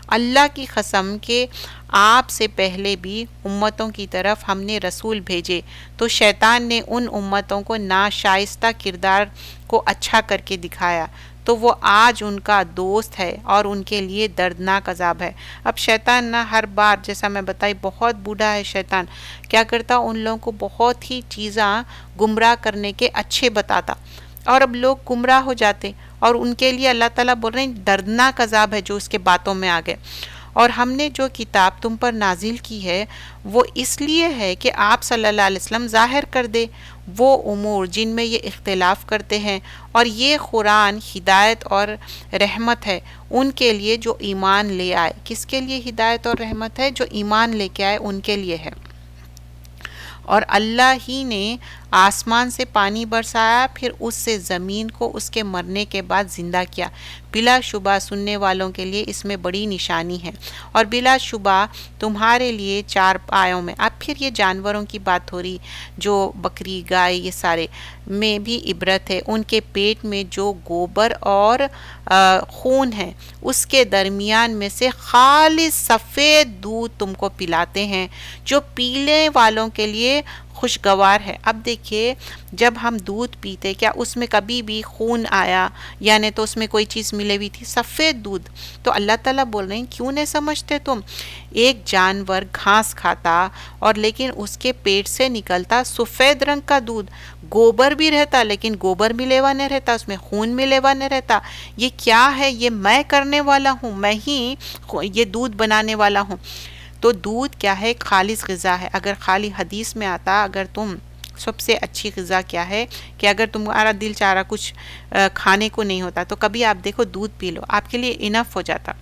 اللہ کی قسم کہ آپ سے پہلے بھی امتوں کی طرف ہم نے رسول بھیجے تو شیطان نے ان امتوں کو ناشائستہ کردار کو اچھا کر کے دکھایا تو وہ آج ان کا دوست ہے اور ان کے لیے دردناک عذاب ہے۔ اب شیطان نہ ہر بار، جیسا میں بتائی، بہت بوڑھا ہے شیطان، کیا کرتا ان لوگوں کو بہت ہی چیزاں گمراہ کرنے کے اچھے بتاتا، اور اب لوگ گمراہ ہو جاتے، اور ان کے لیے اللہ تعالیٰ بول رہے ہیں دردناک عذاب ہے جو اس کے باتوں میں آ گئے۔ اور ہم نے جو کتاب تم پر نازل کی ہے وہ اس لیے ہے کہ آپ صلی اللہ علیہ وسلم ظاہر کر دے وہ امور جن میں یہ اختلاف کرتے ہیں، اور یہ قرآن ہدایت اور رحمت ہے ان کے لیے جو ایمان لے آئے۔ کس کے لیے ہدایت اور رحمت ہے؟ جو ایمان لے کے آئے ان کے لیے ہے۔ اور اللہ ہی نے آسمان سے پانی برسایا، پھر اس سے زمین کو اس کے مرنے کے بعد زندہ کیا۔ بلا شبہ سننے والوں کے لیے اس میں بڑی نشانی ہے، اور بلا شبہ تمہارے لیے چار پایوں میں، اب پھر یہ جانوروں کی بات ہو رہی، جو بکری، گائے، یہ سارے میں بھی عبرت ہے۔ ان کے پیٹ میں جو گوبر اور خون ہے اس کے درمیان میں سے خالص سفید دودھ تم کو پلاتے ہیں جو پینے والوں کے لیے خوشگوار ہے۔ اب دیکھیے جب ہم دودھ پیتے کیا اس میں کبھی بھی خون آیا؟ یعنی تو اس میں کوئی چیز ملے ہوئی تھی؟ سفید دودھ۔ تو اللہ تعالیٰ بول رہے ہیں کیوں نہیں سمجھتے تم؟ ایک جانور گھاس کھاتا اور لیکن اس کے پیٹ سے نکلتا سفید رنگ کا دودھ، گوبر بھی رہتا لیکن گوبر ملے ہوا نہیں رہتا، اس میں خون ملے ہوا نہیں رہتا۔ یہ کیا ہے؟ یہ میں کرنے والا ہوں، میں ہی یہ دودھ بنانے والا ہوں۔ تو دودھ کیا ہے؟ خالص غذا ہے۔ اگر خالی حدیث میں آتا اگر تم سب سے اچھی غذا کیا ہے کہ اگر تمہارا دل چاہ رہا کچھ کھانے کو نہیں ہوتا تو کبھی آپ دیکھو دودھ پی لو، آپ کے لیے انف ہو جاتا۔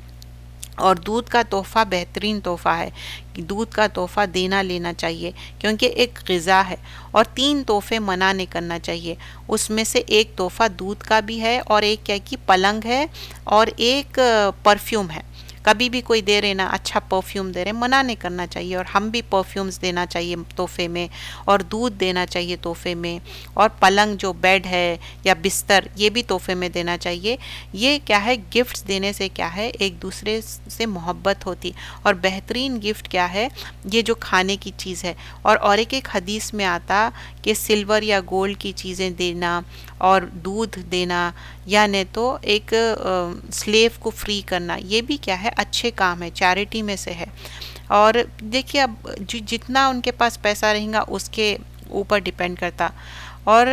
اور دودھ کا تحفہ بہترین تحفہ ہے، دودھ کا تحفہ دینا لینا چاہیے کیونکہ ایک غذا ہے۔ اور 3 تحفے منع نہیں کرنا چاہیے، اس میں سے ایک تحفہ دودھ کا بھی ہے، اور ایک کیا کہ پلنگ ہے، اور ایک پرفیوم ہے۔ کبھی بھی کوئی دے رہے نا اچھا پرفیوم دے رہے، منع نہیں کرنا چاہیے، اور ہم بھی پرفیومز دینا چاہیے تحفے میں، اور دودھ دینا چاہیے تحفے میں، اور پلنگ جو بیڈ ہے یا بستر یہ بھی تحفے میں دینا چاہیے۔ یہ کیا ہے؟ گفٹس دینے سے کیا ہے؟ ایک دوسرے سے محبت ہوتی۔ اور بہترین گفٹ کیا ہے؟ یہ جو کھانے کی چیز ہے۔ اور ایک حدیث میں آتا کہ سلور یا گولڈ کی چیزیں دینا اور دودھ دینا، یا نہیں تو ایک سلیو کو فری کرنا، یہ بھی کیا ہے؟ اچھے کام ہے، چیریٹی میں سے ہے۔ اور دیکھیے اب جتنا ان کے پاس پیسہ رہے گا اس کے اوپر ڈیپینڈ کرتا، اور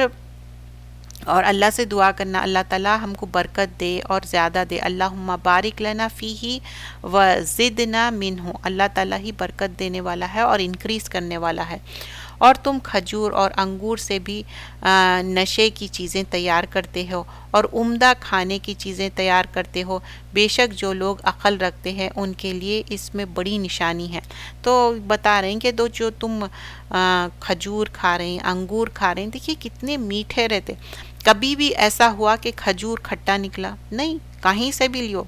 اللہ سے دعا کرنا اللہ تعالیٰ ہم کو برکت دے اور زیادہ دے۔ اللہم بارک لنا فیہ وزدنا منہ، اللہ تعالیٰ ہی برکت دینے والا ہے اور انکریز کرنے والا ہے۔ اور تم کھجور اور انگور سے بھی نشے کی چیزیں تیار کرتے ہو اور عمدہ کھانے کی چیزیں تیار کرتے ہو، بے شک جو لوگ عقل رکھتے ہیں ان کے لیے اس میں بڑی نشانی ہے۔ تو بتا رہے ہیں کہ جو تم کھجور کھا رہے ہیں، انگور کھا رہے ہیں، دیکھیے کتنے میٹھے رہتے۔ کبھی بھی ایسا ہوا کہ کھجور کھٹا نکلا؟ نہیں، کہیں سے بھی لیو،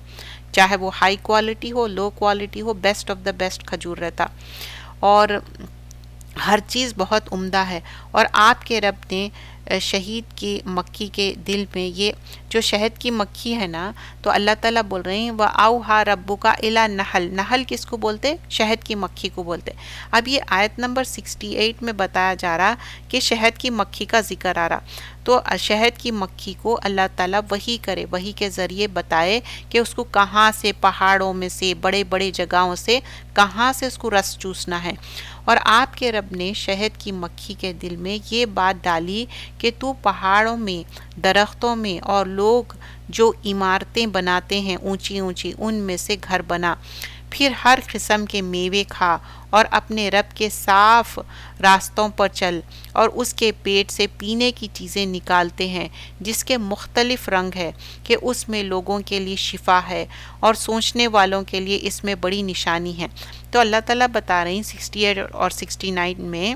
چاہے وہ high quality who low quality who, best of the best کھجور رہتا، اور ہر چیز بہت عمدہ ہے۔ اور آپ کے رب نے شہید کی مکھی کے دل میں، یہ جو شہد کی مکھی ہے نا، تو اللہ تعالیٰ بول رہے ہیں وَأَوْحَى رَبُّكَ إِلَى النَّحْلِ، نحل کس کو بولتے؟ شہد کی مکھی کو بولتے۔ اب یہ آیت نمبر 68 میں بتایا جا رہا کہ شہد کی مکھی کا ذکر آ رہا، تو شہد کی مکھی کو اللہ تعالیٰ وحی کرے، وحی کے ذریعے بتائے کہ اس کو کہاں سے، پہاڑوں میں سے، بڑے بڑے جگہوں سے کہاں سے اس کو رس چوسنا ہے۔ اور آپ کے رب نے شہد کی مکھی کے دل میں یہ بات ڈالی کہ تو پہاڑوں میں، درختوں میں، اور لوگ جو عمارتیں بناتے ہیں اونچی اونچی ان میں سے گھر بنا، پھر ہر قسم کے میوے کھا اور اپنے رب کے صاف راستوں پر چل، اور اس کے پیٹ سے پینے کی چیزیں نکالتے ہیں جس کے مختلف رنگ ہے کہ اس میں لوگوں کے لیے شفا ہے اور سوچنے والوں کے لیے اس میں بڑی نشانی ہے۔ تو اللہ تعالیٰ بتا رہے ہیں 68 اور 69 میں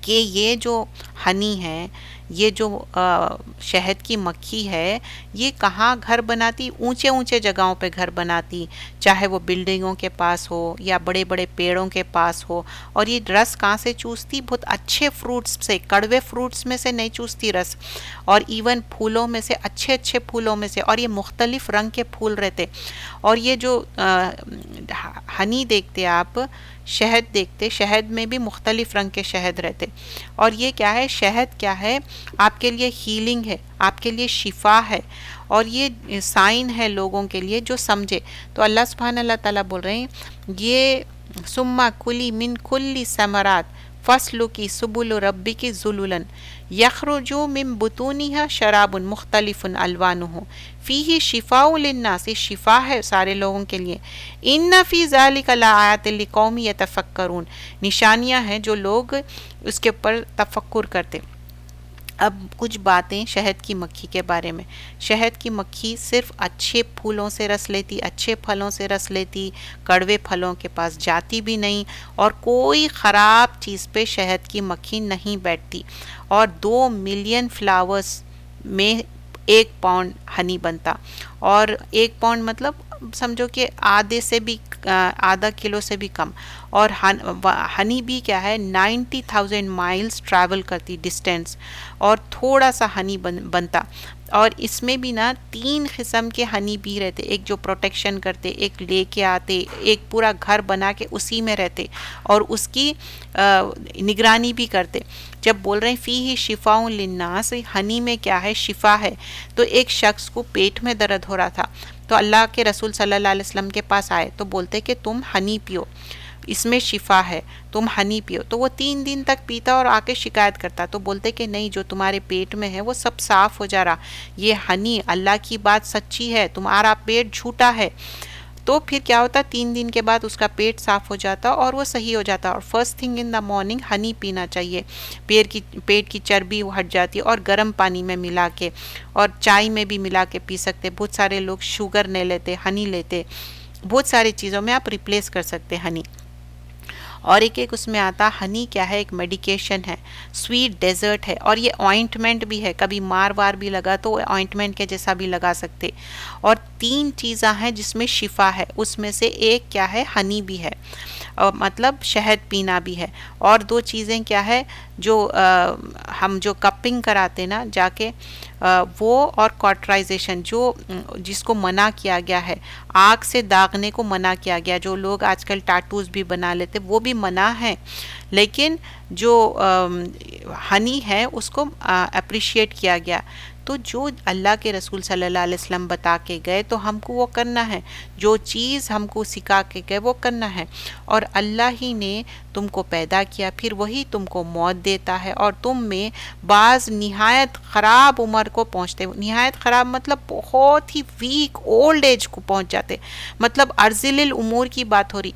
کہ یہ جو ہنی ہے، یہ جو شہد کی مکھی ہے یہ کہاں گھر بناتی؟ اونچے اونچے جگہوں پہ گھر بناتی، چاہے وہ بلڈنگوں کے پاس ہو یا بڑے بڑے پیڑوں کے پاس ہو. اور یہ رس کہاں سے چوستی؟ بہت اچھے فروٹس سے، کڑوے فروٹس میں سے نہیں چوستی رس، اور ایون پھولوں میں سے، اچھے اچھے پھولوں میں سے. اور یہ مختلف رنگ کے پھول رہتے. اور یہ جو ہنی دیکھتے آپ، شہد دیکھتے، شہد میں بھی مختلف رنگ کے شہد رہتے. اور یہ کیا ہے؟ شہد کیا ہے؟ آپ کے لیے ہیلنگ ہے، آپ کے لیے شفا ہے، اور یہ سائن ہے لوگوں کے لیے جو سمجھے. تو اللہ سبحانہ اللہ تعالیٰ بول رہے ہیں یہ سما کلی من کلی ثمرات فصل کی سبل ربی کی ذلولن یخرجو من بطونها شراب مختلف الوانہ فیہ شفاء للناس، شفا ہے سارے لوگوں کے لیے. ان فی ذلک لآیات لقوم یتفکرون، نشانیاں ہیں جو لوگ اس کے اوپر تفکر کرتے. اب کچھ باتیں شہد کی مکھی کے بارے میں. شہد کی مکھی صرف اچھے پھولوں سے رس لیتی، اچھے پھلوں سے رس لیتی، کڑوے پھلوں کے پاس جاتی بھی نہیں، اور کوئی خراب چیز پہ شہد کی مکھی نہیں بیٹھتی. اور 2 ملین فلاورز میں 1 پاؤنڈ ہنی بنتا. اور 1 پاؤنڈ مطلب سمجھو کہ آدھا کلو سے بھی کم. اور ہنی بھی کیا ہے 90,000 مائلز ٹریول کرتی ڈسٹینس، اور تھوڑا سا ہنی بنتا. اور اس میں بھی 3 قسم کے ہنی بھی رہتے، ایک جو پروٹیکشن کرتے، ایک لے کے آتے، ایک پورا گھر بنا کے اسی میں رہتے اور اس کی نگرانی بھی کرتے. جب بول رہے ہیں فیہ شفاء للناس، ہنی میں کیا ہے؟ شفا ہے. تو ایک شخص کو پیٹ میں درد ہو رہا تھا، تو اللہ کے رسول صلی اللہ علیہ وسلم کے پاس آئے تو بولتے کہ تم ہنی پیو، اس میں شفا ہے، تم ہنی پیو. تو وہ 3 دن تک پیتا اور آ کے شکایت کرتا. تو بولتے کہ نہیں، جو تمہارے پیٹ میں ہے وہ سب صاف ہو جا رہا، یہ ہنی اللہ کی بات سچی ہے، تمہارا پیٹ جھوٹا ہے. تو پھر کیا ہوتا؟ 3 دن کے بعد اس کا پیٹ صاف ہو جاتا اور وہ صحیح ہو جاتا. اور first thing in the morning honey پینا چاہیے، پیٹ کی چربی وہ ہٹ جاتی ہے. اور گرم پانی میں ملا کے، اور چائے میں بھی ملا کے پی سکتے. بہت سارے لوگ شوگر نہیں لیتے، ہنی لیتے. بہت ساری چیزوں میں آپ ریپلیس کر سکتے ہنی. اور ایک اس میں آتا ہنی کیا ہے؟ ایک میڈیکیشن ہے، سویٹ ڈیزرٹ ہے، اور یہ آئنٹمنٹ بھی ہے. کبھی مار وار بھی لگا تو آئنٹمنٹ کے جیسا بھی لگا سکتے. اور 3 چیزاں ہیں جس میں شفا ہے، اس میں سے ایک کیا ہے؟ ہنی بھی ہے، مطلب شہد پینا بھی ہے. اور 2 چیزیں کیا ہے؟ جو ہم جو کپنگ کراتے نا جا کے، وہ اور کاٹرائزیشن، جو جس کو منع کیا گیا ہے، آگ سے داغنے کو منع کیا گیا. جو لوگ آج کل ٹیٹوز بھی بنا لیتے وہ بھی منع ہے، لیکن جو ہنی ہے اس کو اپریشیٹ کیا گیا. تو جو اللہ کے رسول صلی اللہ علیہ وسلم بتا کے گئے تو ہم کو وہ کرنا ہے، جو چیز ہم کو سکھا کے گئے وہ کرنا ہے. اور اللہ ہی نے تم کو پیدا کیا، پھر وہی تم کو موت دیتا ہے. اور تم میں بعض نہایت خراب عمر کو پہنچتے، نہایت خراب مطلب بہت ہی ویک اولڈ ایج کو پہنچ جاتے، مطلب ارذل الامور کی بات ہو رہی.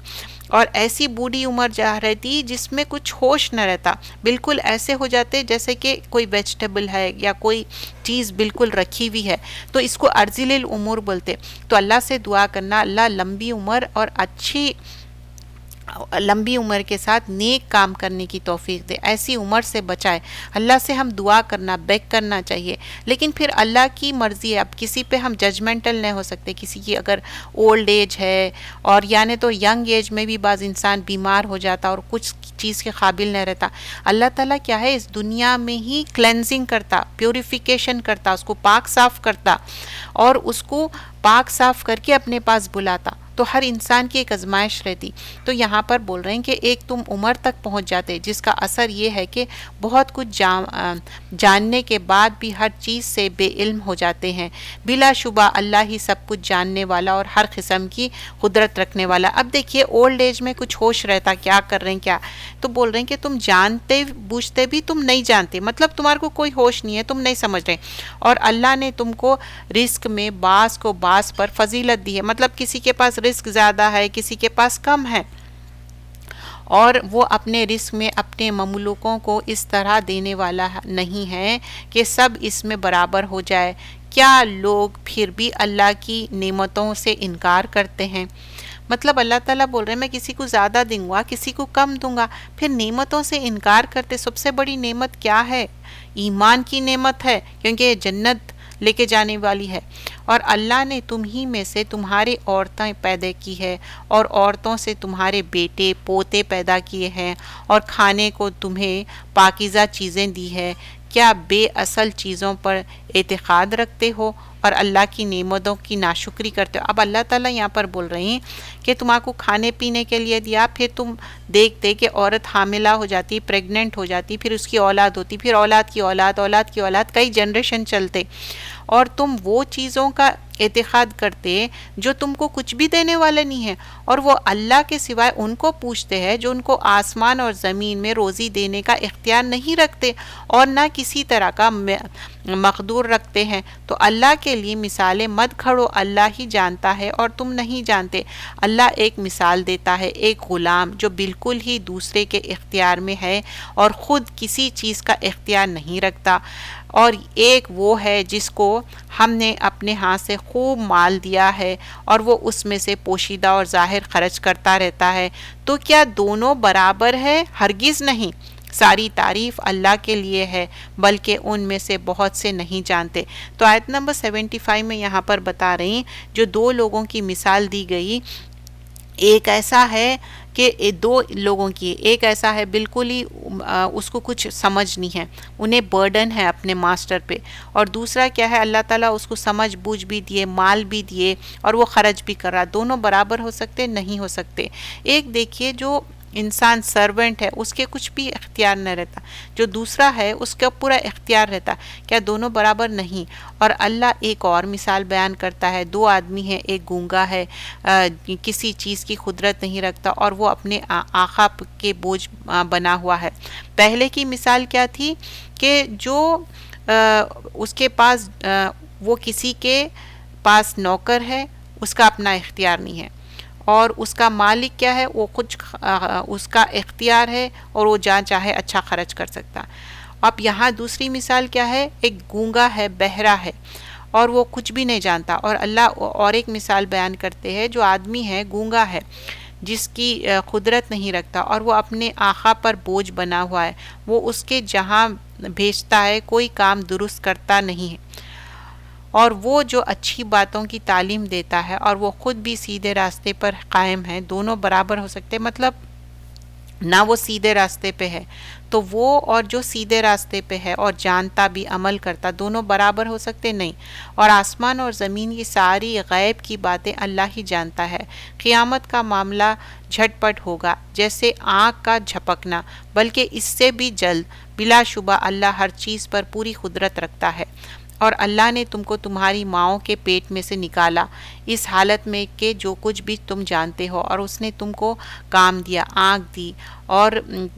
اور ایسی بوڑھی عمر جا رہتی جس میں کچھ ہوش نہ رہتا، بالکل ایسے ہو جاتے جیسے کہ کوئی ویجیٹیبل ہے یا کوئی چیز بالکل رکھی ہوئی ہے. تو اس کو ارذل الامور بولتے. تو اللہ سے دعا کرنا اللہ لمبی عمر اور اچھی لمبی عمر کے ساتھ نیک کام کرنے کی توفیق دے، ایسی عمر سے بچائے. اللہ سے ہم دعا کرنا، بیگ کرنا چاہیے. لیکن پھر اللہ کی مرضی ہے، اب کسی پہ ہم ججمنٹل نہیں ہو سکتے. کسی کی اگر اولڈ ایج ہے، اور یعنی تو ینگ ایج میں بھی بعض انسان بیمار ہو جاتا اور کچھ چیز کے قابل نہیں رہتا. اللہ تعالیٰ کیا ہے؟ اس دنیا میں ہی کلینزنگ کرتا، پیوریفیکیشن کرتا، اس کو پاک صاف کرتا اور اس کو پاک صاف کر کے اپنے پاس بلاتا. تو ہر انسان کی ایک آزمائش رہتی. تو یہاں پر بول رہے ہیں کہ ایک تم عمر تک پہنچ جاتے جس کا اثر یہ ہے کہ بہت کچھ جاننے کے بعد بھی ہر چیز سے بے علم ہو جاتے ہیں. بلا شبہ اللہ ہی سب کچھ جاننے والا اور ہر قسم کی قدرت رکھنے والا. اب دیکھیے اولڈ ایج میں کچھ ہوش رہتا، کیا کر رہے ہیں کیا. تو بول رہے ہیں کہ تم جانتے بوجھتے بھی تم نہیں جانتے، مطلب تمہارے کو کوئی ہوش نہیں ہے، تم نہیں سمجھ رہے. اور اللہ نے تم کو رزق میں بعض کو بعض پر فضیلت دی ہے، مطلب کسی کے پاس رزق زیادہ ہے، کسی کے پاس کم ہے، اور وہ اپنے رزق میں اپنے مملوکوں کو اس طرح دینے والا نہیں ہے کہ سب اس میں برابر ہو جائے. کیا لوگ پھر بھی اللہ کی نعمتوں سے انکار کرتے ہیں؟ مطلب اللہ تعالیٰ بول رہے ہیں میں کسی کو زیادہ دوں گا، کسی کو کم دوں گا. پھر نعمتوں سے انکار کرتے. سب سے بڑی نعمت کیا ہے؟ ایمان کی نعمت ہے، کیونکہ یہ جنت لے کے جانے والی ہے. اور اللہ نے تم ہی میں سے تمہارے عورتیں پیدا کی ہے، اور عورتوں سے تمہارے بیٹے پوتے پیدا کیے ہیں، اور کھانے کو تمہیں پاکیزہ چیزیں دی ہے. کیا بے اصل چیزوں پر اعتقاد رکھتے ہو اور اللہ کی نعمتوں کی ناشکری کرتے ہو؟ اب اللہ تعالیٰ یہاں پر بول رہے ہیں کہ تمہارے کو کھانے پینے کے لیے دیا، پھر تم دیکھتے کہ عورت حاملہ ہو جاتی، پریگننٹ ہو جاتی، پھر اس کی اولاد ہوتی، پھر اولاد کی اولاد، اولاد کی اولاد، کئی جنریشن چلتے، اور تم وہ چیزوں کا اعتقاد کرتے جو تم کو کچھ بھی دینے والے نہیں ہیں، اور وہ اللہ کے سوائے ان کو پوچھتے ہیں جو ان کو آسمان اور زمین میں روزی دینے کا اختیار نہیں رکھتے اور نہ کسی طرح کا مقدور رکھتے ہیں. تو اللہ کے لیے مثالیں مت کھڑو، اللہ ہی جانتا ہے اور تم نہیں جانتے. اللہ ایک مثال دیتا ہے، ایک غلام جو بالکل ہی دوسرے کے اختیار میں ہے اور خود کسی چیز کا اختیار نہیں رکھتا، اور ایک وہ ہے جس کو ہم نے اپنے ہاتھ سے خوب مال دیا ہے اور وہ اس میں سے پوشیدہ اور ظاہر خرچ کرتا رہتا ہے. تو کیا دونوں برابر ہے؟ ہرگز نہیں. ساری تعریف اللہ کے لیے ہے، بلکہ ان میں سے بہت سے نہیں جانتے. تو آیت نمبر 75 میں یہاں پر بتا رہی ہیں جو دو لوگوں کی مثال دی گئی، ایک ایسا ہے کہ دو لوگوں کی، ایک ایسا ہے بالکل ہی اس کو کچھ سمجھ نہیں ہے، انہیں برڈن ہے اپنے ماسٹر پہ، اور دوسرا کیا ہے، اللہ تعالیٰ اس کو سمجھ بوجھ بھی دیے، مال بھی دیے، اور وہ خرچ بھی کر رہا. دونوں برابر ہو سکتے؟ نہیں ہو سکتے. ایک دیکھیے جو انسان سرونٹ ہے اس کے کچھ بھی اختیار نہ رہتا، جو دوسرا ہے اس کا پورا اختیار رہتا. کیا دونوں برابر؟ نہیں. اور اللہ ایک اور مثال بیان کرتا ہے، دو آدمی ہیں، ایک گونگا ہے، کسی چیز کی قدرت نہیں رکھتا اور وہ اپنے آقا کے بوجھ بنا ہوا ہے. پہلے کی مثال کیا تھی کہ جو اس کے پاس وہ کسی کے پاس نوکر ہے، اس کا اپنا اختیار نہیں ہے، اور اس کا مالک کیا ہے، وہ کچھ اس کا اختیار ہے اور وہ جہاں چاہے اچھا خرچ کر سکتا. اب یہاں دوسری مثال کیا ہے، ایک گونگا ہے، بہرا ہے اور وہ کچھ بھی نہیں جانتا. اور اللہ اور ایک مثال بیان کرتے ہیں، جو آدمی ہے گونگا ہے جس کی قدرت نہیں رکھتا اور وہ اپنے آقا پر بوجھ بنا ہوا ہے، وہ اس کے جہاں بھیجتا ہے کوئی کام درست کرتا نہیں ہے، اور وہ جو اچھی باتوں کی تعلیم دیتا ہے اور وہ خود بھی سیدھے راستے پر قائم ہے. دونوں برابر ہو سکتے، مطلب نہ وہ سیدھے راستے پہ ہے تو وہ، اور جو سیدھے راستے پہ ہے اور جانتا بھی عمل کرتا، دونوں برابر ہو سکتے؟ نہیں. اور آسمان اور زمین کی ساری غیب کی باتیں اللہ ہی جانتا ہے. قیامت کا معاملہ جھٹ پٹ ہوگا جیسے آنکھ کا جھپکنا، بلکہ اس سے بھی جلد. بلا شبہ اللہ ہر چیز پر پوری قدرت رکھتا ہے. اور اللہ نے تم کو تمہاری ماؤں کے پیٹ میں سے نکالا اس حالت میں کہ جو کچھ بھی تم جانتے ہو، اور اس نے تم کو کام دیا، آنکھ دی، اور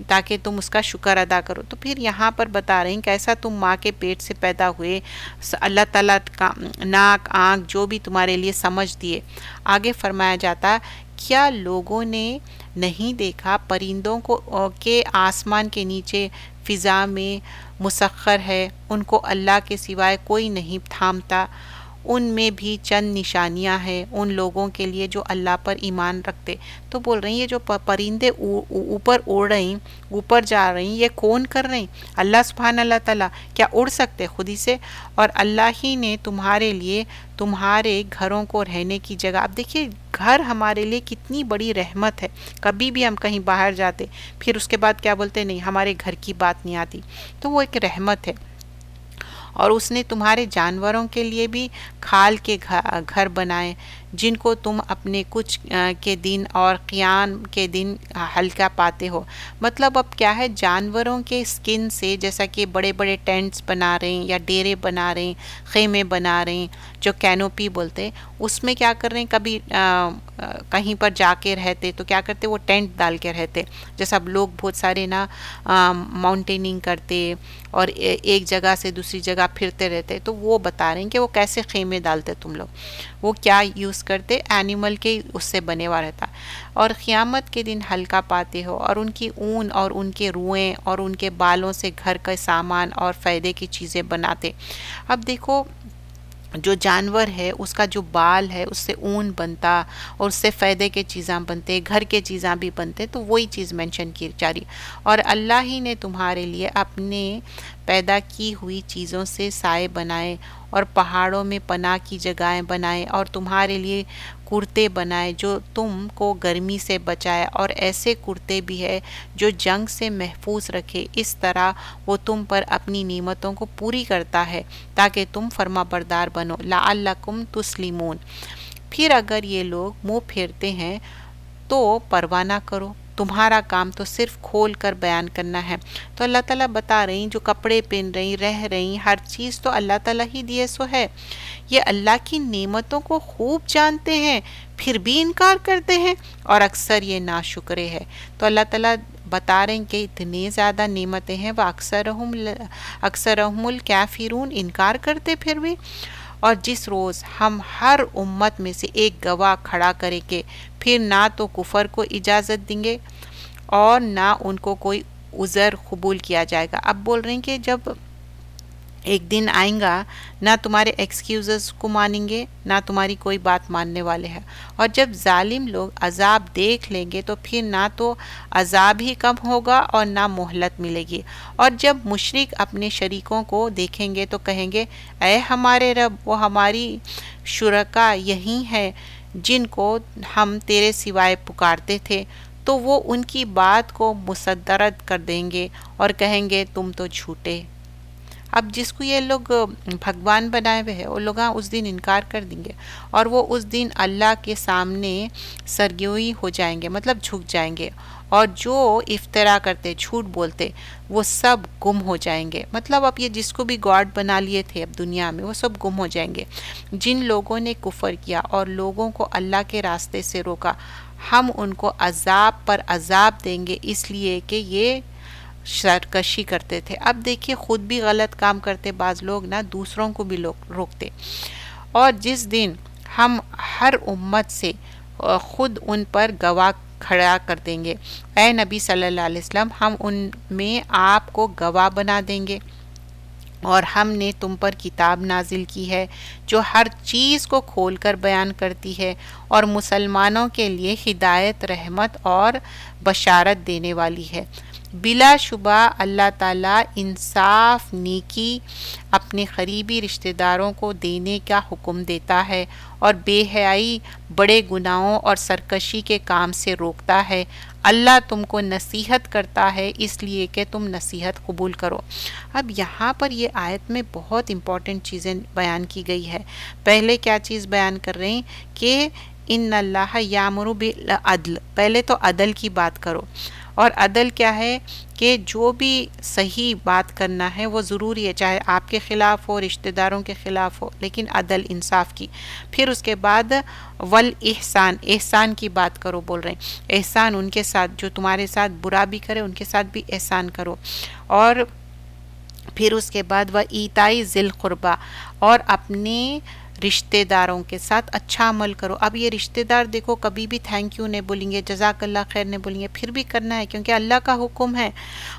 تاکہ تم اس کا شکر ادا کرو. تو پھر یہاں پر بتا رہے ہیں کیسا تم ماں کے پیٹ سے پیدا ہوئے، اللہ تعالیٰ کا ناک، آنکھ، جو بھی تمہارے لیے سمجھ دیے. آگے فرمایا جاتا کیا لوگوں نے نہیں دیکھا پرندوں کو کہ آسمان کے نیچے فضا میں مسخر ہے، ان کو اللہ کے سوائے کوئی نہیں تھامتا. ان میں بھی چند نشانیاں ہیں ان لوگوں کے لیے جو اللہ پر ایمان رکھتے. تو بول رہی ہیں یہ جو پرندے اوپر اڑ رہی، اوپر جا رہی، یہ کون کر رہی؟ اللہ سبحانہ اللہ تعالیٰ. کیا اڑ سکتے خود ہی سے؟ اور اللہ ہی نے تمہارے لیے تمہارے گھروں کو رہنے کی جگہ. اب دیکھیے گھر ہمارے لیے کتنی بڑی رحمت ہے. کبھی بھی ہم کہیں باہر جاتے پھر اس کے بعد کیا بولتے، نہیں ہمارے گھر کی بات نہیں آتی، تو وہ ایک رحمت ہے. اور اس نے تمہارے جانوروں کے لیے بھی کھال کے گھر بنائے جن کو تم اپنے کچھ کے دن اور قیام کے دن ہلکا پاتے ہو. مطلب اب کیا ہے، جانوروں کے سکن سے جیسا کہ بڑے بڑے ٹینٹس بنا رہے ہیں یا ڈیرے بنا رہے ہیں، خیمے بنا رہے ہیں جو کینوپی بولتے ہیں، اس میں کیا کر رہے ہیں، کبھی کہیں پر جا کے رہتے تو کیا کرتے، وہ ٹینٹ ڈال کے رہتے. جیسا اب لوگ بہت سارے نا ماؤنٹیننگ کرتے اور ایک جگہ سے دوسری جگہ پھرتے رہتے، تو وہ بتا رہے ہیں کہ وہ کیسے خیمے ڈالتے تم لوگ، وہ کیا یوز کرتے، اینیمل کے اس سے بنے ہوا رہتا. اور قیامت کے دن ہلکا پاتے ہو، اور ان کی اون اور ان کے روئیں اور ان کے بالوں سے گھر کا سامان اور فائدے کی چیزیں بناتے. اب دیکھو جو جانور ہے اس کا جو بال ہے اس سے اون بنتا اور اس سے فائدے کے چیزاں بنتے، گھر کے چیزاں بھی بنتے، تو وہی چیز مینشن کی جا رہی۔ اور اللہ ہی نے تمہارے لیے اپنے پیدا کی ہوئی چیزوں سے سائے بنائے اور پہاڑوں میں پناہ کی جگہیں بنائے اور تمہارے لیے کرتے بنائے جو تم کو گرمی سے بچائے، اور ایسے کرتے بھی ہے جو جنگ سے محفوظ رکھے۔ اس طرح وہ تم پر اپنی نعمتوں کو پوری کرتا ہے تاکہ تم فرما بردار بنو، لعلکم تسلمون۔ پھر اگر یہ لوگ منہ پھیرتے ہیں تو پرواہ نہ کرو، تمہارا کام تو صرف کھول کر بیان کرنا ہے۔ تو اللہ تعالیٰ بتا رہی جو کپڑے پہن رہی، رہ رہی، ہر چیز تو اللہ تعالیٰ ہی دیے سو ہے۔ یہ اللہ کی نعمتوں کو خوب جانتے ہیں پھر بھی انکار کرتے ہیں، اور اکثر یہ ناشکرے ہے۔ تو اللہ تعالیٰ بتا رہے ہیں کہ اتنی زیادہ نعمتیں ہیں، وہ اکثرہم الکافرون، انکار کرتے پھر بھی۔ اور جس روز ہم ہر امت میں سے ایک گواہ کھڑا کریں گے، پھر نہ تو کفر کو اجازت دیں گے اور نہ ان کو کوئی عذر قبول کیا جائے گا۔ اب بول رہے ہیں کہ جب ایک دن آئیں گا، نہ تمہارے ایکسکیوزز کو مانیں گے، نہ تمہاری کوئی بات ماننے والے ہیں، اور جب ظالم لوگ عذاب دیکھ لیں گے تو پھر نہ تو عذاب ہی کم ہوگا اور نہ مہلت ملے گی۔ اور جب مشرک اپنے شریکوں کو دیکھیں گے تو کہیں گے اے ہمارے رب، وہ ہماری شرکا یہی ہیں جن کو ہم تیرے سوائے پکارتے تھے، تو وہ ان کی بات کو مسترد کر دیں گے اور کہیں گے تم تو جھوٹے۔ اب جس کو یہ لوگ بھگوان بنائے ہوئے ہیں وہ لوگ اس دن انکار کر دیں گے، اور وہ اس دن اللہ کے سامنے سرگوئی ہو جائیں گے، مطلب جھک جائیں گے، اور جو افطرا کرتے، جھوٹ بولتے، وہ سب گم ہو جائیں گے۔ مطلب اب یہ جس کو بھی گاڈ بنا لیے تھے اب دنیا میں، وہ سب گم ہو جائیں گے۔ جن لوگوں نے کفر کیا اور لوگوں کو اللہ کے راستے سے روکا، ہم ان کو عذاب پر عذاب دیں گے، اس لیے کہ یہ سرکشی کرتے تھے۔ اب دیکھیے خود بھی غلط کام کرتے بعض لوگ نا، دوسروں کو بھی لوگ روکتے۔ اور جس دن ہم ہر امت سے خود ان پر گواہ کھڑا کر دیں گے، اے نبی صلی اللہ علیہ وسلم، ہم ان میں آپ کو گواہ بنا دیں گے، اور ہم نے تم پر کتاب نازل کی ہے جو ہر چیز کو کھول کر بیان کرتی ہے اور مسلمانوں کے لیے ہدایت، رحمت اور بشارت دینے والی ہے۔ بلا شبہ اللہ تعالیٰ انصاف، نیکی، اپنے قریبی رشتہ داروں کو دینے کا حکم دیتا ہے اور بے حیائی، بڑے گناہوں اور سرکشی کے کام سے روکتا ہے۔ اللہ تم کو نصیحت کرتا ہے اس لیے کہ تم نصیحت قبول کرو۔ اب یہاں پر یہ آیت میں بہت امپورٹنٹ چیزیں بیان کی گئی ہے۔ پہلے کیا چیز بیان کر رہے ہیں کہ ان اللہ یامر بالعدل، پہلے تو عدل کی بات کرو، اور عدل کیا ہے کہ جو بھی صحیح بات کرنا ہے وہ ضروری ہے، چاہے آپ کے خلاف ہو، رشتہ داروں کے خلاف ہو، لیکن عدل انصاف کی۔ پھر اس کے بعد والاحسان، احسان کی بات کرو، بول رہے ہیں احسان ان کے ساتھ جو تمہارے ساتھ برا بھی کرے ان کے ساتھ بھی احسان کرو۔ اور پھر اس کے بعد وایتاء ذی القربیٰ، اور اپنے رشتہ داروں کے ساتھ اچھا عمل کرو۔ اب یہ رشتہ دار دیکھو کبھی بھی تھینک یو نہیں بولیں گے، جزاک اللہ خیر نہیں بولیں گے، پھر بھی کرنا ہے کیونکہ اللہ کا حکم ہے۔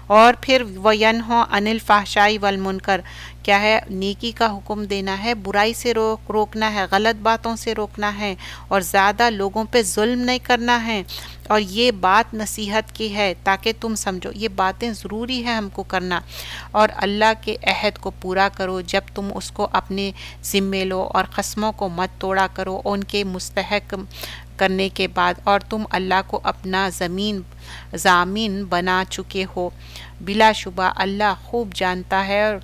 اور پھر وینہوا عن الفحشاء والمنکر، کیا ہے، نیکی کا حکم دینا ہے، برائی سے روکنا ہے، غلط باتوں سے روکنا ہے، اور زیادہ لوگوں پہ ظلم نہیں کرنا ہے۔ اور یہ بات نصیحت کی ہے تاکہ تم سمجھو، یہ باتیں ضروری ہے ہم کو کرنا۔ اور اللہ کے عہد کو پورا کرو جب تم اس کو اپنے ذمے لو، اور قسموں کو مت توڑا کرو ان کے مستحق کرنے کے بعد، اور تم اللہ کو اپنا ضامن بنا چکے ہو۔ بلا شبہ اللہ خوب جانتا ہے اور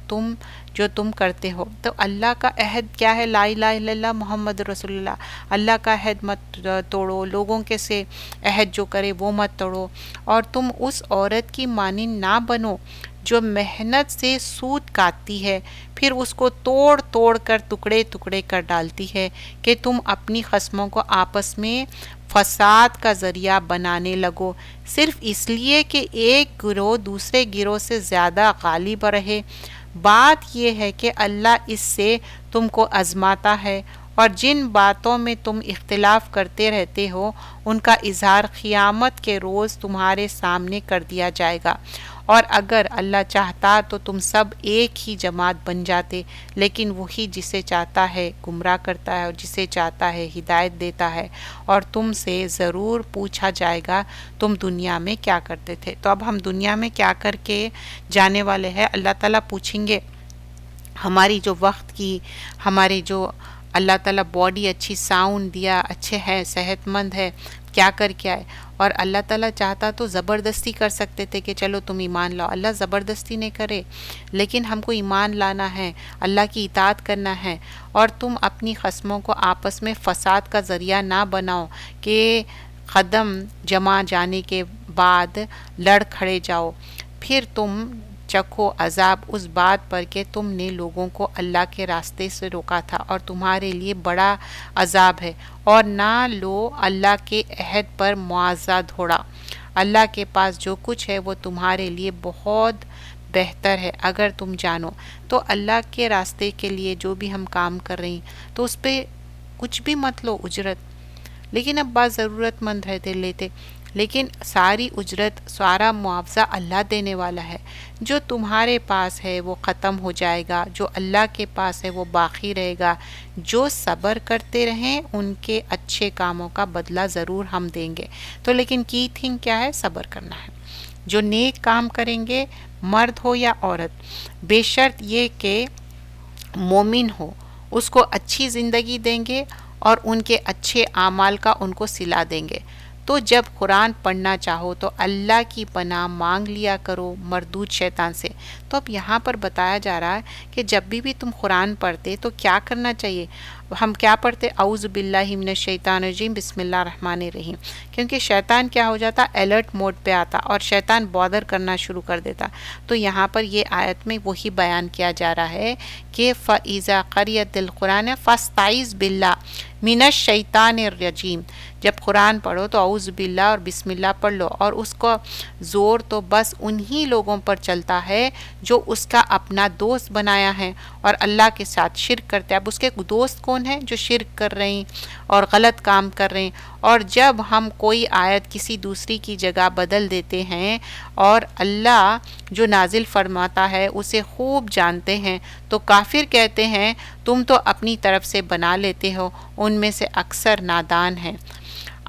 جو تم کرتے ہو۔ تو اللہ کا عہد کیا ہے؟ لا الہ الا اللہ محمد رسول اللہ۔ اللہ کا عہد مت توڑو، لوگوں کے سے عہد جو کرے وہ مت توڑو، اور تم اس عورت کی مانند نہ بنو جو محنت سے سود کاٹتی ہے، پھر اس کو توڑ توڑ کر ٹکڑے ٹکڑے کر ڈالتی ہے، کہ تم اپنی خصموں کو آپس میں فساد کا ذریعہ بنانے لگو، صرف اس لیے کہ ایک گروہ دوسرے گروہ سے زیادہ غالب رہے۔ بات یہ ہے کہ اللہ اس سے تم کو آزماتا ہے، اور جن باتوں میں تم اختلاف کرتے رہتے ہو ان کا اظہار قیامت کے روز تمہارے سامنے کر دیا جائے گا، اور اگر اللہ چاہتا تو تم سب ایک ہی جماعت بن جاتے، لیکن وہی جسے چاہتا ہے گمراہ کرتا ہے اور جسے چاہتا ہے ہدایت دیتا ہے، اور تم سے ضرور پوچھا جائے گا تم دنیا میں کیا کرتے تھے۔ تو اب ہم دنیا میں کیا کر کے جانے والے ہیں، اللہ تعالیٰ پوچھیں گے ہماری جو وقت کی، ہمارے جو اللہ تعالیٰ باڈی اچھی ساؤنڈ دیا، اچھے ہے، صحت مند ہے، کیا کر کے آئے۔ اور اللہ تعالیٰ چاہتا تو زبردستی کر سکتے تھے کہ چلو تم ایمان لاؤ، اللہ زبردستی نہیں کرے، لیکن ہم کو ایمان لانا ہے، اللہ کی اطاعت کرنا ہے۔ اور تم اپنی خصموں کو آپس میں فساد کا ذریعہ نہ بناؤ کہ قدم جمع جانے کے بعد لڑ کھڑے جاؤ، پھر تم چکھو عذاب اس بات پر کہ تم نے لوگوں کو اللہ کے راستے سے روکا تھا، اور تمہارے لیے بڑا عذاب ہے۔ اور نہ لو اللہ کے عہد پر معاوضہ دھوڑا، اللہ کے پاس جو کچھ ہے وہ تمہارے لیے بہت بہتر ہے اگر تم جانو۔ تو اللہ کے راستے کے لیے جو بھی ہم کام کر رہے ہیں تو اس پہ کچھ بھی مت لو اجرت، لیکن اب بعض ضرورت مند رہتے لیتے، لیکن ساری اجرت، سارا معاوضہ اللہ دینے والا ہے۔ جو تمہارے پاس ہے وہ ختم ہو جائے گا، جو اللہ کے پاس ہے وہ باقی رہے گا۔ جو صبر کرتے رہیں ان کے اچھے کاموں کا بدلہ ضرور ہم دیں گے۔ تو لیکن کی تھنگ کیا ہے؟ صبر کرنا ہے۔ جو نیک کام کریں گے، مرد ہو یا عورت، بے شرط یہ کہ مومن ہو، اس کو اچھی زندگی دیں گے اور ان کے اچھے اعمال کا ان کو صلہ دیں گے۔ تو جب قرآن پڑھنا چاہو تو اللہ کی پناہ مانگ لیا کرو مردود شیطان سے۔ تو اب یہاں پر بتایا جا رہا ہے کہ جب بھی تم قرآن پڑھتے تو کیا کرنا چاہیے۔ ہم کیا پڑھتے؟ اعوذ باللہ من الشیطان الرجیم بسم اللہ الرحمن الرحیم، کیونکہ شیطان کیا ہو جاتا؟ الرٹ موڈ پہ آتا اور شیطان بادر کرنا شروع کر دیتا۔ تو یہاں پر یہ آیت میں وہی بیان کیا جا رہا ہے کہ فَإِذَا قَرِئَتِ الْقُرْآنَ فَاسْتَعِذْ بِاللَّهِ مِنَ الشَّیطَانِ الرَّجِیمِ۔ جب قرآن پڑھو تو اعوذ باللہ اور بسم اللہ پڑھ لو، اور اس کو زور تو بس انہی لوگوں پر چلتا ہے جو اس کا اپنا دوست بنایا ہے اور اللہ کے ساتھ شرک کرتے ہیں۔ اب اس کے دوست کون ہیں؟ جو شرک کر رہے ہیں اور غلط کام کر رہے ہیں۔ اور جب ہم کوئی آیت کسی دوسری کی جگہ بدل دیتے ہیں اور اللہ جو نازل فرماتا ہے اسے خوب جانتے ہیں، تو کافر کہتے ہیں تم تو اپنی طرف سے بنا لیتے ہو، ان میں سے اکثر نادان ہیں۔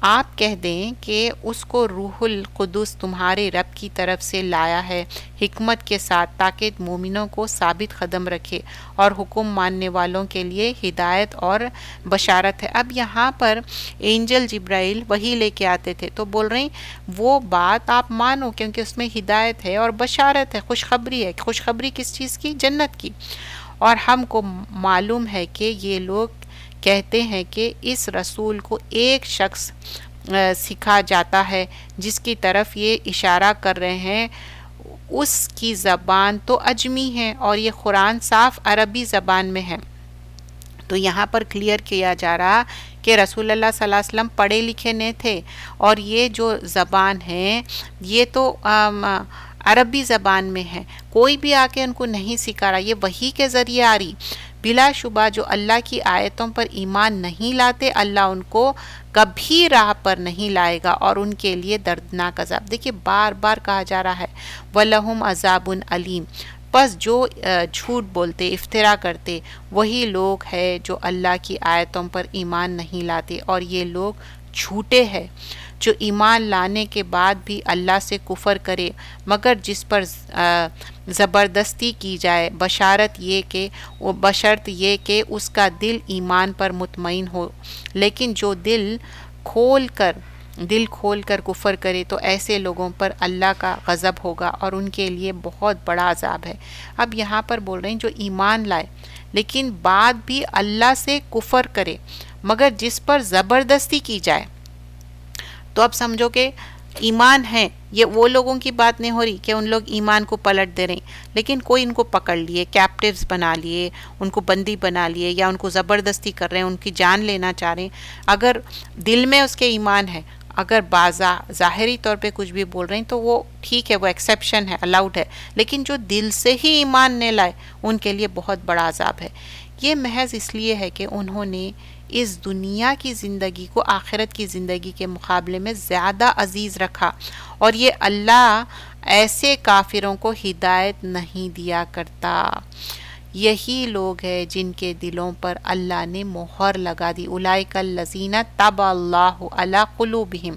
آپ کہہ دیں کہ اس کو روح القدس تمہارے رب کی طرف سے لایا ہے حکمت کے ساتھ، تاکہ مومنوں کو ثابت قدم رکھے اور حکم ماننے والوں کے لیے ہدایت اور بشارت ہے۔ اب یہاں پر اینجل جبرائیل وہی لے کے آتے تھے، تو بول رہے ہیں وہ بات آپ مانو کیونکہ اس میں ہدایت ہے اور بشارت ہے، خوشخبری ہے۔ خوشخبری کس چیز کی؟ جنت کی۔ اور ہم کو معلوم ہے کہ یہ لوگ کہتے ہیں کہ اس رسول کو ایک شخص سکھا جاتا ہے جس کی طرف یہ اشارہ کر رہے ہیں، اس کی زبان تو اجمی ہے اور یہ قرآن صاف عربی زبان میں ہے۔ تو یہاں پر کلیئر کیا جا رہا کہ رسول اللہ صلی اللہ علیہ وسلم پڑھے لکھے نہیں تھے، اور یہ جو زبان ہے یہ تو عربی زبان میں ہے، کوئی بھی آ کے ان کو نہیں سکھا رہا، یہ وحی کے ذریعے آ رہی۔ بلا شبہ جو اللہ کی آیتوں پر ایمان نہیں لاتے، اللہ ان کو کبھی راہ پر نہیں لائے گا اور ان کے لیے دردناک عذاب۔ دیکھیے بار بار کہا جا رہا ہے وَلَهُمْ عَذَابٌ علیم۔ بس جو جھوٹ بولتے، افترا کرتے، وہی لوگ ہیں جو اللہ کی آیتوں پر ایمان نہیں لاتے، اور یہ لوگ جھوٹے ہیں جو ایمان لانے کے بعد بھی اللہ سے کفر کرے، مگر جس پر زبردستی کی جائے، بشرط یہ کہ اس کا دل ایمان پر مطمئن ہو۔ لیکن جو دل کھول کر کفر کرے تو ایسے لوگوں پر اللہ کا غضب ہوگا اور ان کے لیے بہت بڑا عذاب ہے۔ اب یہاں پر بول رہے ہیں جو ایمان لائے لیکن بعد بھی اللہ سے کفر کرے، مگر جس پر زبردستی کی جائے۔ تو اب سمجھو کہ ایمان ہے، یہ وہ لوگوں کی بات نہیں ہو رہی کہ ان لوگ ایمان کو پلٹ دے رہے ہیں، لیکن کوئی ان کو پکڑ لیے، کیپٹیوز بنا لیے، ان کو بندی بنا لیے، یا ان کو زبردستی کر رہے ہیں، ان کی جان لینا چاہ رہے ہیں۔ اگر دل میں اس کے ایمان ہے، اگر ظاہری طور پہ کچھ بھی بول رہے ہیں تو وہ ٹھیک ہے، وہ ایکسیپشن ہے، الاؤڈ ہے، لیکن جو دل سے ہی ایمان نہیں لائے ان کے لیے بہت بڑا عذاب ہے۔ یہ محض اس لیے ہے کہ انہوں نے اس دنیا کی زندگی کو آخرت کی زندگی کے مقابلے میں زیادہ عزیز رکھا، اور یہ اللہ ایسے کافروں کو ہدایت نہیں دیا کرتا۔ یہی لوگ ہیں جن کے دلوں پر اللہ نے مہر لگا دی، اولئک الذین طبع اللہ علی قلوبہم،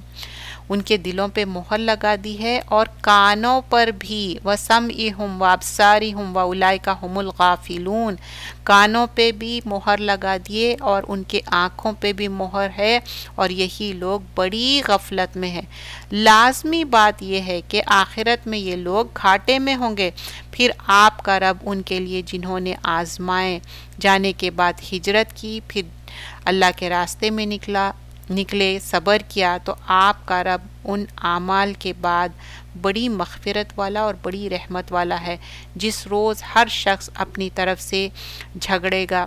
ان کے دلوں پہ مہر لگا دی ہے، اور کانوں پر بھی، وسمعہم وابصارہم واولئک ھم الغافلون، کانوں پہ بھی مہر لگا دیے اور ان کے آنکھوں پہ بھی مہر ہے، اور یہی لوگ بڑی غفلت میں ہیں۔ لازمی بات یہ ہے کہ آخرت میں یہ لوگ گھاٹے میں ہوں گے۔ پھر آپ کا رب ان کے لیے جنہوں نے آزمائے جانے کے بعد ہجرت کی، پھر اللہ کے راستے میں نکلے، صبر کیا، تو آپ کا رب ان اعمال کے بعد بڑی مغفرت والا اور بڑی رحمت والا ہے، جس روز ہر شخص اپنی طرف سے جھگڑے گا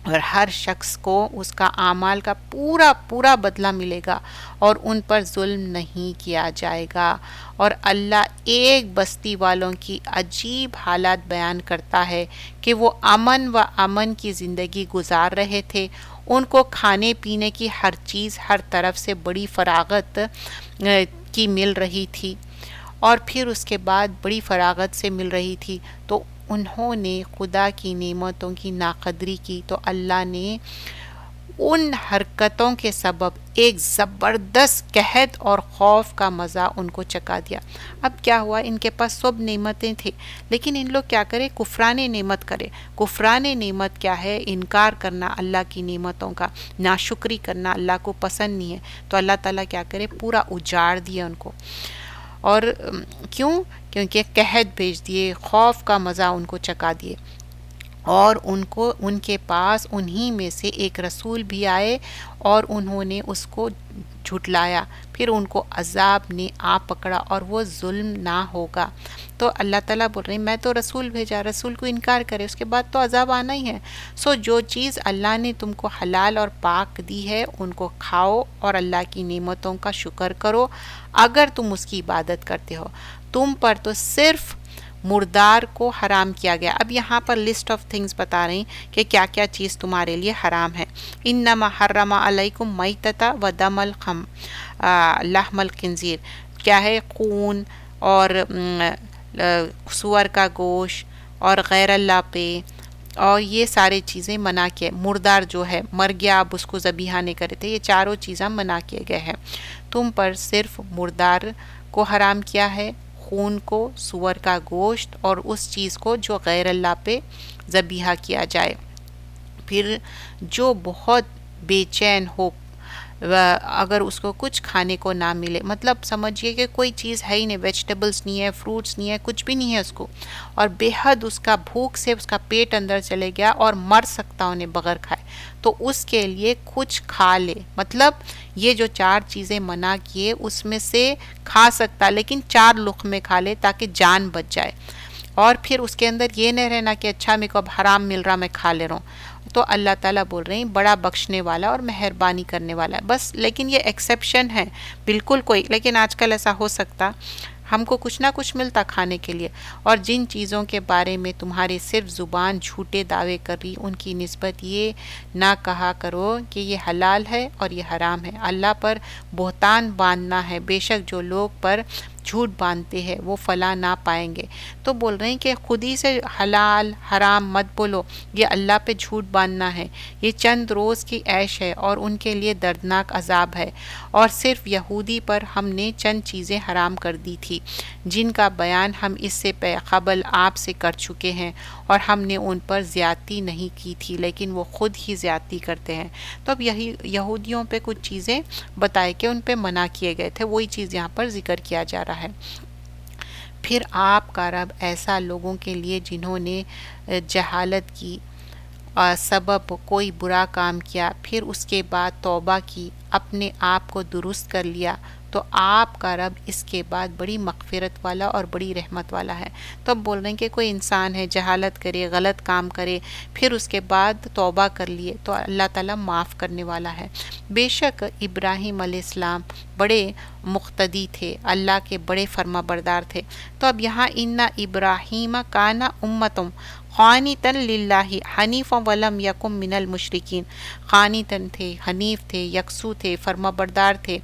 اور ہر شخص کو اس کا اعمال کا پورا پورا بدلہ ملے گا، اور ان پر ظلم نہیں کیا جائے گا۔ اور اللہ ایک بستی والوں کی عجیب حالات بیان کرتا ہے کہ وہ امن کی زندگی گزار رہے تھے، ان کو کھانے پینے کی ہر چیز ہر طرف سے بڑی فراغت کی مل رہی تھی، اور پھر اس کے بعد بڑی فراغت سے مل رہی تھی، تو انہوں نے خدا کی نعمتوں کی ناقدری کی، تو اللہ نے ان حرکتوں کے سبب ایک زبردست قحط اور خوف کا مزہ ان کو چکھا دیا۔ اب کیا ہوا، ان کے پاس سب نعمتیں تھیں، لیکن ان لوگ کیا کرے، کفران نعمت کرے۔ کفران نعمت کیا ہے؟ انکار کرنا اللہ کی نعمتوں کا، ناشکری کرنا اللہ کو پسند نہیں ہے، تو اللہ تعالیٰ کیا کرے، پورا اجاڑ دیا ان کو۔ اور کیوں؟ کیونکہ قحط بھیج دیے، خوف کا مزہ ان کو چکھا دیے، اور ان کے پاس انہی میں سے ایک رسول بھی آئے اور انہوں نے اس کو جھٹلایا، پھر ان کو عذاب نے آ پکڑا، اور وہ ظلم نہ ہوگا۔ تو اللہ تعالیٰ بول رہے ہیں میں تو رسول بھیجا، رسول کو انکار کرے اس کے بعد تو عذاب آنا ہی ہے۔ جو چیز اللہ نے تم کو حلال اور پاک دی ہے ان کو کھاؤ، اور اللہ کی نعمتوں کا شکر کرو اگر تم اس کی عبادت کرتے ہو۔ تم پر تو صرف مردار کو حرام کیا گیا۔ اب یہاں پر لسٹ آف تھنگز بتا رہی ہیں کہ کیا کیا چیز تمہارے لیے حرام ہے۔ انما حرم علیکم میتۃ و دم لحم الخنزیر، کیا ہے، خون اور سور کا گوشت اور غیر اللہ پہ، اور یہ سارے چیزیں منع کیے۔ مردار جو ہے مر گیا، اب اس کو ذبیحہ نہیں کرے تھے، یہ چاروں چیزیں منع کیے گئے ہیں۔ تم پر صرف مردار کو حرام کیا ہے، خون کو، سور کا گوشت، اور اس چیز کو جو غیر اللہ پہ ذبیحہ کیا جائے۔ پھر جو بہت بے چین ہو اگر اس کو کچھ کھانے کو نہ ملے، مطلب سمجھیے کہ کوئی چیز ہے ہی نہیں، ویجیٹیبلز نہیں ہے، فروٹس نہیں ہے، کچھ بھی نہیں ہے اس کو، اور بے حد اس کا بھوک سے اس کا پیٹ اندر چلے گیا اور مر سکتا انہیں بغیر کھائے، تو اس کے لیے کچھ کھا لے۔ مطلب یہ جو چار چیزیں منع کیے اس میں سے کھا سکتا، لیکن 4 لقمے کھا لے تاکہ جان بچ جائے، اور پھر اس کے اندر یہ نہیں رہنا کہ اچھا میرے کو اب حرام مل رہا میں کھا لے رہا ہوں۔ تو اللہ تعالیٰ بول رہے ہیں بڑا بخشنے والا اور مہربانی کرنے والا ہے، بس لیکن یہ ایکسیپشن ہے، بالکل کوئی، لیکن آج کل ایسا ہو سکتا ہم کو کچھ نہ کچھ ملتا کھانے کے لیے، اور جن چیزوں کے بارے میں تمہاری صرف زبان جھوٹے دعوے کر رہی ان کی نسبت یہ نہ کہا کرو کہ یہ حلال ہے اور یہ حرام ہے، اللہ پر بہتان باندھنا ہے، بے شک جو لوگ پر جھوٹ باندھتے ہیں وہ فلاح نہ پائیں گے۔ تو بول رہے ہیں کہ خود ہی سے حلال حرام مت بولو، یہ اللہ پہ جھوٹ باندھنا ہے، یہ چند روز کی عیش ہے اور ان کے لیے دردناک عذاب ہے۔ اور صرف یہودی پر ہم نے چند چیزیں حرام کر دی تھی جن کا بیان ہم اس سے قبل آپ سے کر چکے ہیں، اور ہم نے ان پر زیادتی نہیں کی تھی لیکن وہ خود ہی زیادتی کرتے ہیں۔ تو اب یہی یہودیوں پہ کچھ چیزیں بتائے کہ ان پہ منع کیے گئے تھے، وہی چیز یہاں پر ذکر کیا جا رہا ہے۔ پھر آپ کا رب ایسا لوگوں کے لیے جنہوں نے جہالت کی سبب کوئی برا کام کیا، پھر اس کے بعد توبہ کی، اپنے آپ کو درست کر لیا، تو آپ کا رب اس کے بعد بڑی مغفرت والا اور بڑی رحمت والا ہے۔ تو اب بول رہے ہیں کہ کوئی انسان ہے جہالت کرے، غلط کام کرے، پھر اس کے بعد توبہ کر لیے تو اللہ تعالیٰ معاف کرنے والا ہے۔ بے شک ابراہیم علیہ السلام بڑے مقتدی تھے، اللہ کے بڑے فرما بردار تھے۔ تو اب یہاں ان ابراہیم کانا امتم قانتاً للہ حنیفا ولم یکم من المشرکین، قانتاً تھے، حنیف تھے، یکسو تھے، فرما بردار تھے،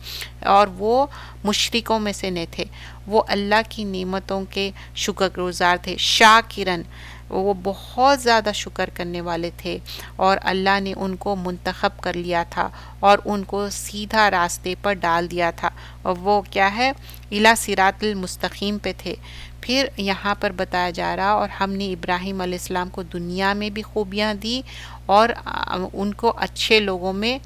اور وہ مشرکوں میں سے نہیں تھے، وہ اللہ کی نعمتوں کے شکر گزار تھے، شاکرن، وہ بہت زیادہ شکر کرنے والے تھے، اور اللہ نے ان کو منتخب کر لیا تھا اور ان کو سیدھا راستے پر ڈال دیا تھا، اور وہ کیا ہے، الی صراط المستقیم پہ تھے۔ پھر یہاں پر بتایا جا رہا، اور ہم نے ابراہیم علیہ السلام کو دنیا میں بھی خوبیاں دی اور ان کو اچھے لوگوں میں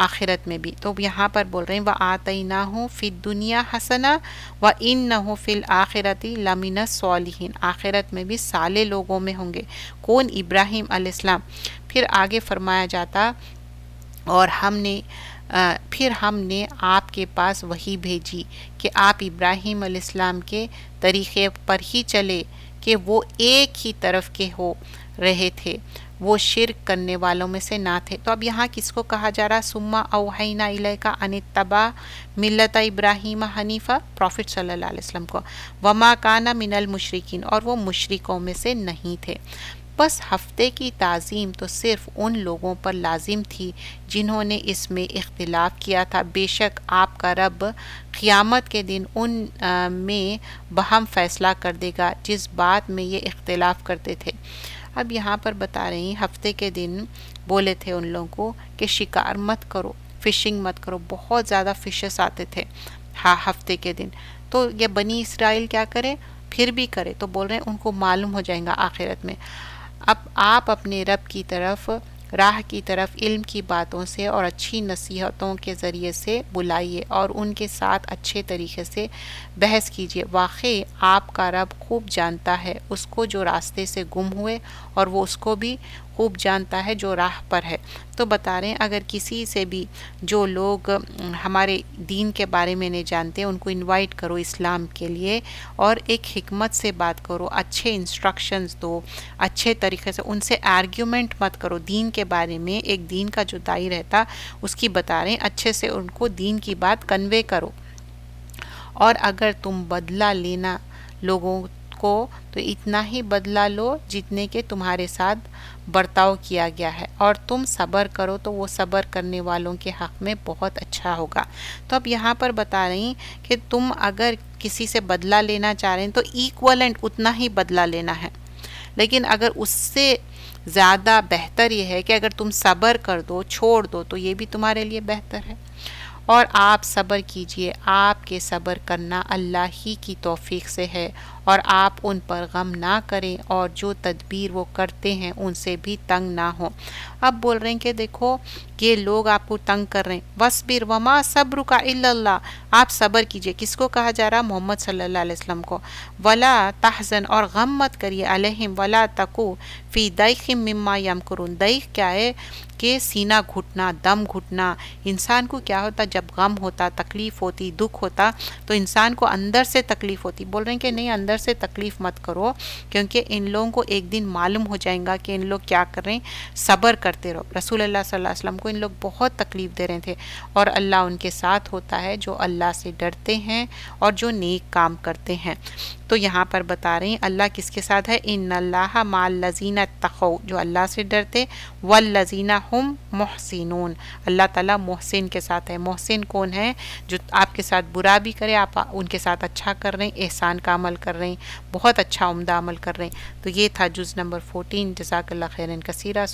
آخرت میں بھی۔ تو یہاں پر بول رہے ہیں وَآتَيْنَاهُ فِي الدُّنْيَا حَسَنَةً وَإِنَّهُ فِي الْآخِرَةِ لَمِنَ الصَّالِحِينَ، آخرت میں بھی صالح لوگوں میں ہوں گے۔ کون؟ ابراہیم علیہ السلام۔ پھر آگے فرمایا جاتا، اور پھر ہم نے آپ کے پاس وحی بھیجی کہ آپ ابراہیم علیہ السلام کے طریقے پر ہی چلے کہ وہ ایک ہی طرف کے ہو رہے تھے، وہ شرک کرنے والوں میں سے نہ تھے۔ تو اب یہاں کس کو کہا جا رہا؟ ثم اوحینا الیک ان اتبع ملت ابراہیم حنیفہ، پروفٹ صلی اللہ علیہ وسلم کو، وما کان من المشرکین، اور وہ مشرکوں میں سے نہیں تھے۔ بس ہفتے کی تعظیم تو صرف ان لوگوں پر لازم تھی جنہوں نے اس میں اختلاف کیا تھا، بے شک آپ کا رب قیامت کے دن ان میں بہم فیصلہ کر دے گا جس بات میں یہ اختلاف کرتے تھے۔ اب یہاں پر بتا رہی ہیں ہفتے کے دن بولے تھے ان لوگوں کو کہ شکار مت کرو، فشنگ مت کرو، بہت زیادہ فشز آتے تھے ہفتے کے دن، تو یہ بنی اسرائیل کیا کرے؟ پھر بھی کرے، تو بول رہے ہیں ان کو معلوم ہو جائیں گا آخرت میں۔ اب آپ اپنے رب کی طرف، راہ کی طرف علم کی باتوں سے اور اچھی نصیحتوں کے ذریعے سے بلائیے اور ان کے ساتھ اچھے طریقے سے بحث کیجیے، واقعی آپ کا رب خوب جانتا ہے اس کو جو راستے سے گم ہوئے، اور وہ اس کو بھی خوب جانتا ہے جو راہ پر ہے۔ تو بتا رہے ہیں اگر کسی سے بھی جو لوگ ہمارے دین کے بارے میں نہیں جانتے ان کو انوائٹ کرو اسلام کے لیے، اور ایک حکمت سے بات کرو، اچھے انسٹرکشنز دو، اچھے طریقے سے ان سے آرگیومنٹ مت کرو دین کے بارے میں، ایک دین کا جو دائی رہتا اس کی بتا رہے ہیں اچھے سے ان کو دین کی بات کنوے کرو۔ اور اگر تم بدلہ لینا لوگوں کو تو اتنا ہی بدلہ لو جتنے کے تمہارے ساتھ برتاؤ کیا گیا ہے، اور تم صبر کرو تو وہ صبر کرنے والوں کے حق میں بہت اچھا ہوگا۔ تو اب یہاں پر بتا رہی ہیں کہ تم اگر کسی سے بدلہ لینا چاہ رہے ہیں تو ایکولنٹ اتنا ہی بدلہ لینا ہے، لیکن اگر اس سے زیادہ بہتر یہ ہے کہ اگر تم صبر کر دو، چھوڑ دو، تو یہ بھی تمہارے لیے بہتر ہے۔ اور آپ صبر کیجئے، آپ کے صبر کرنا اللہ ہی کی توفیق سے ہے، اور آپ ان پر غم نہ کریں اور جو تدبیر وہ کرتے ہیں ان سے بھی تنگ نہ ہوں۔ اب بول رہے ہیں کہ دیکھو یہ لوگ آپ کو تنگ کر رہے ہیں، وَاصْبِرْ وَمَا صَبْرُكَ إِلَّا اللَّهُ، آپ صبر کیجئے۔ کس کو کہا جا رہا؟ محمد صلی اللہ علیہ وسلم کو۔ وَلَا تَحْزَنْ، اور غم مت کریے، عَلَيْهِمْ وَلَا تَكُ فِي ضَيْقٍ مِّمَّا يَمْكُرُونَ، ضیق کیا ہے کہ سینہ گھٹنا، دم گھٹنا۔ انسان کو کیا ہوتا جب غم ہوتا، تکلیف ہوتی، دکھ ہوتا تو انسان کو اندر سے تکلیف ہوتی۔ بول رہے ہیں کہ نہیں، اندر سے تکلیف مت کرو، کیونکہ ان لوگوں کو ایک دن معلوم ہو جائے گا کہ ان لوگ کیا کر رہے ہیں، صبر کرتے رہو۔ رسول اللہ صلی اللہ علیہ وسلم کو ان لوگ بہت تکلیف دے رہے تھے، اور اللہ ان کے ساتھ ہوتا ہے جو اللہ سے ڈرتے ہیں اور جو نیک کام کرتے ہیں۔ تو یہاں پر بتا رہے ہیں اللہ کس کے ساتھ ہے؟ ان اللہ مع الذین اتقوا، جو اللہ سے ڈرتے، والذین هم محسنون، اللہ تعالیٰ محسن کے ساتھ ہے۔ محسن کون ہے؟ جو آپ کے ساتھ برا بھی کرے، آپ ان کے ساتھ اچھا کر رہے ہیں، احسان کا عمل کر رہے ہیں، بہت اچھا عمدہ عمل کر رہے ہیں۔ تو یہ تھا جز نمبر 14۔ جزاک اللہ خیرن کثیرہ۔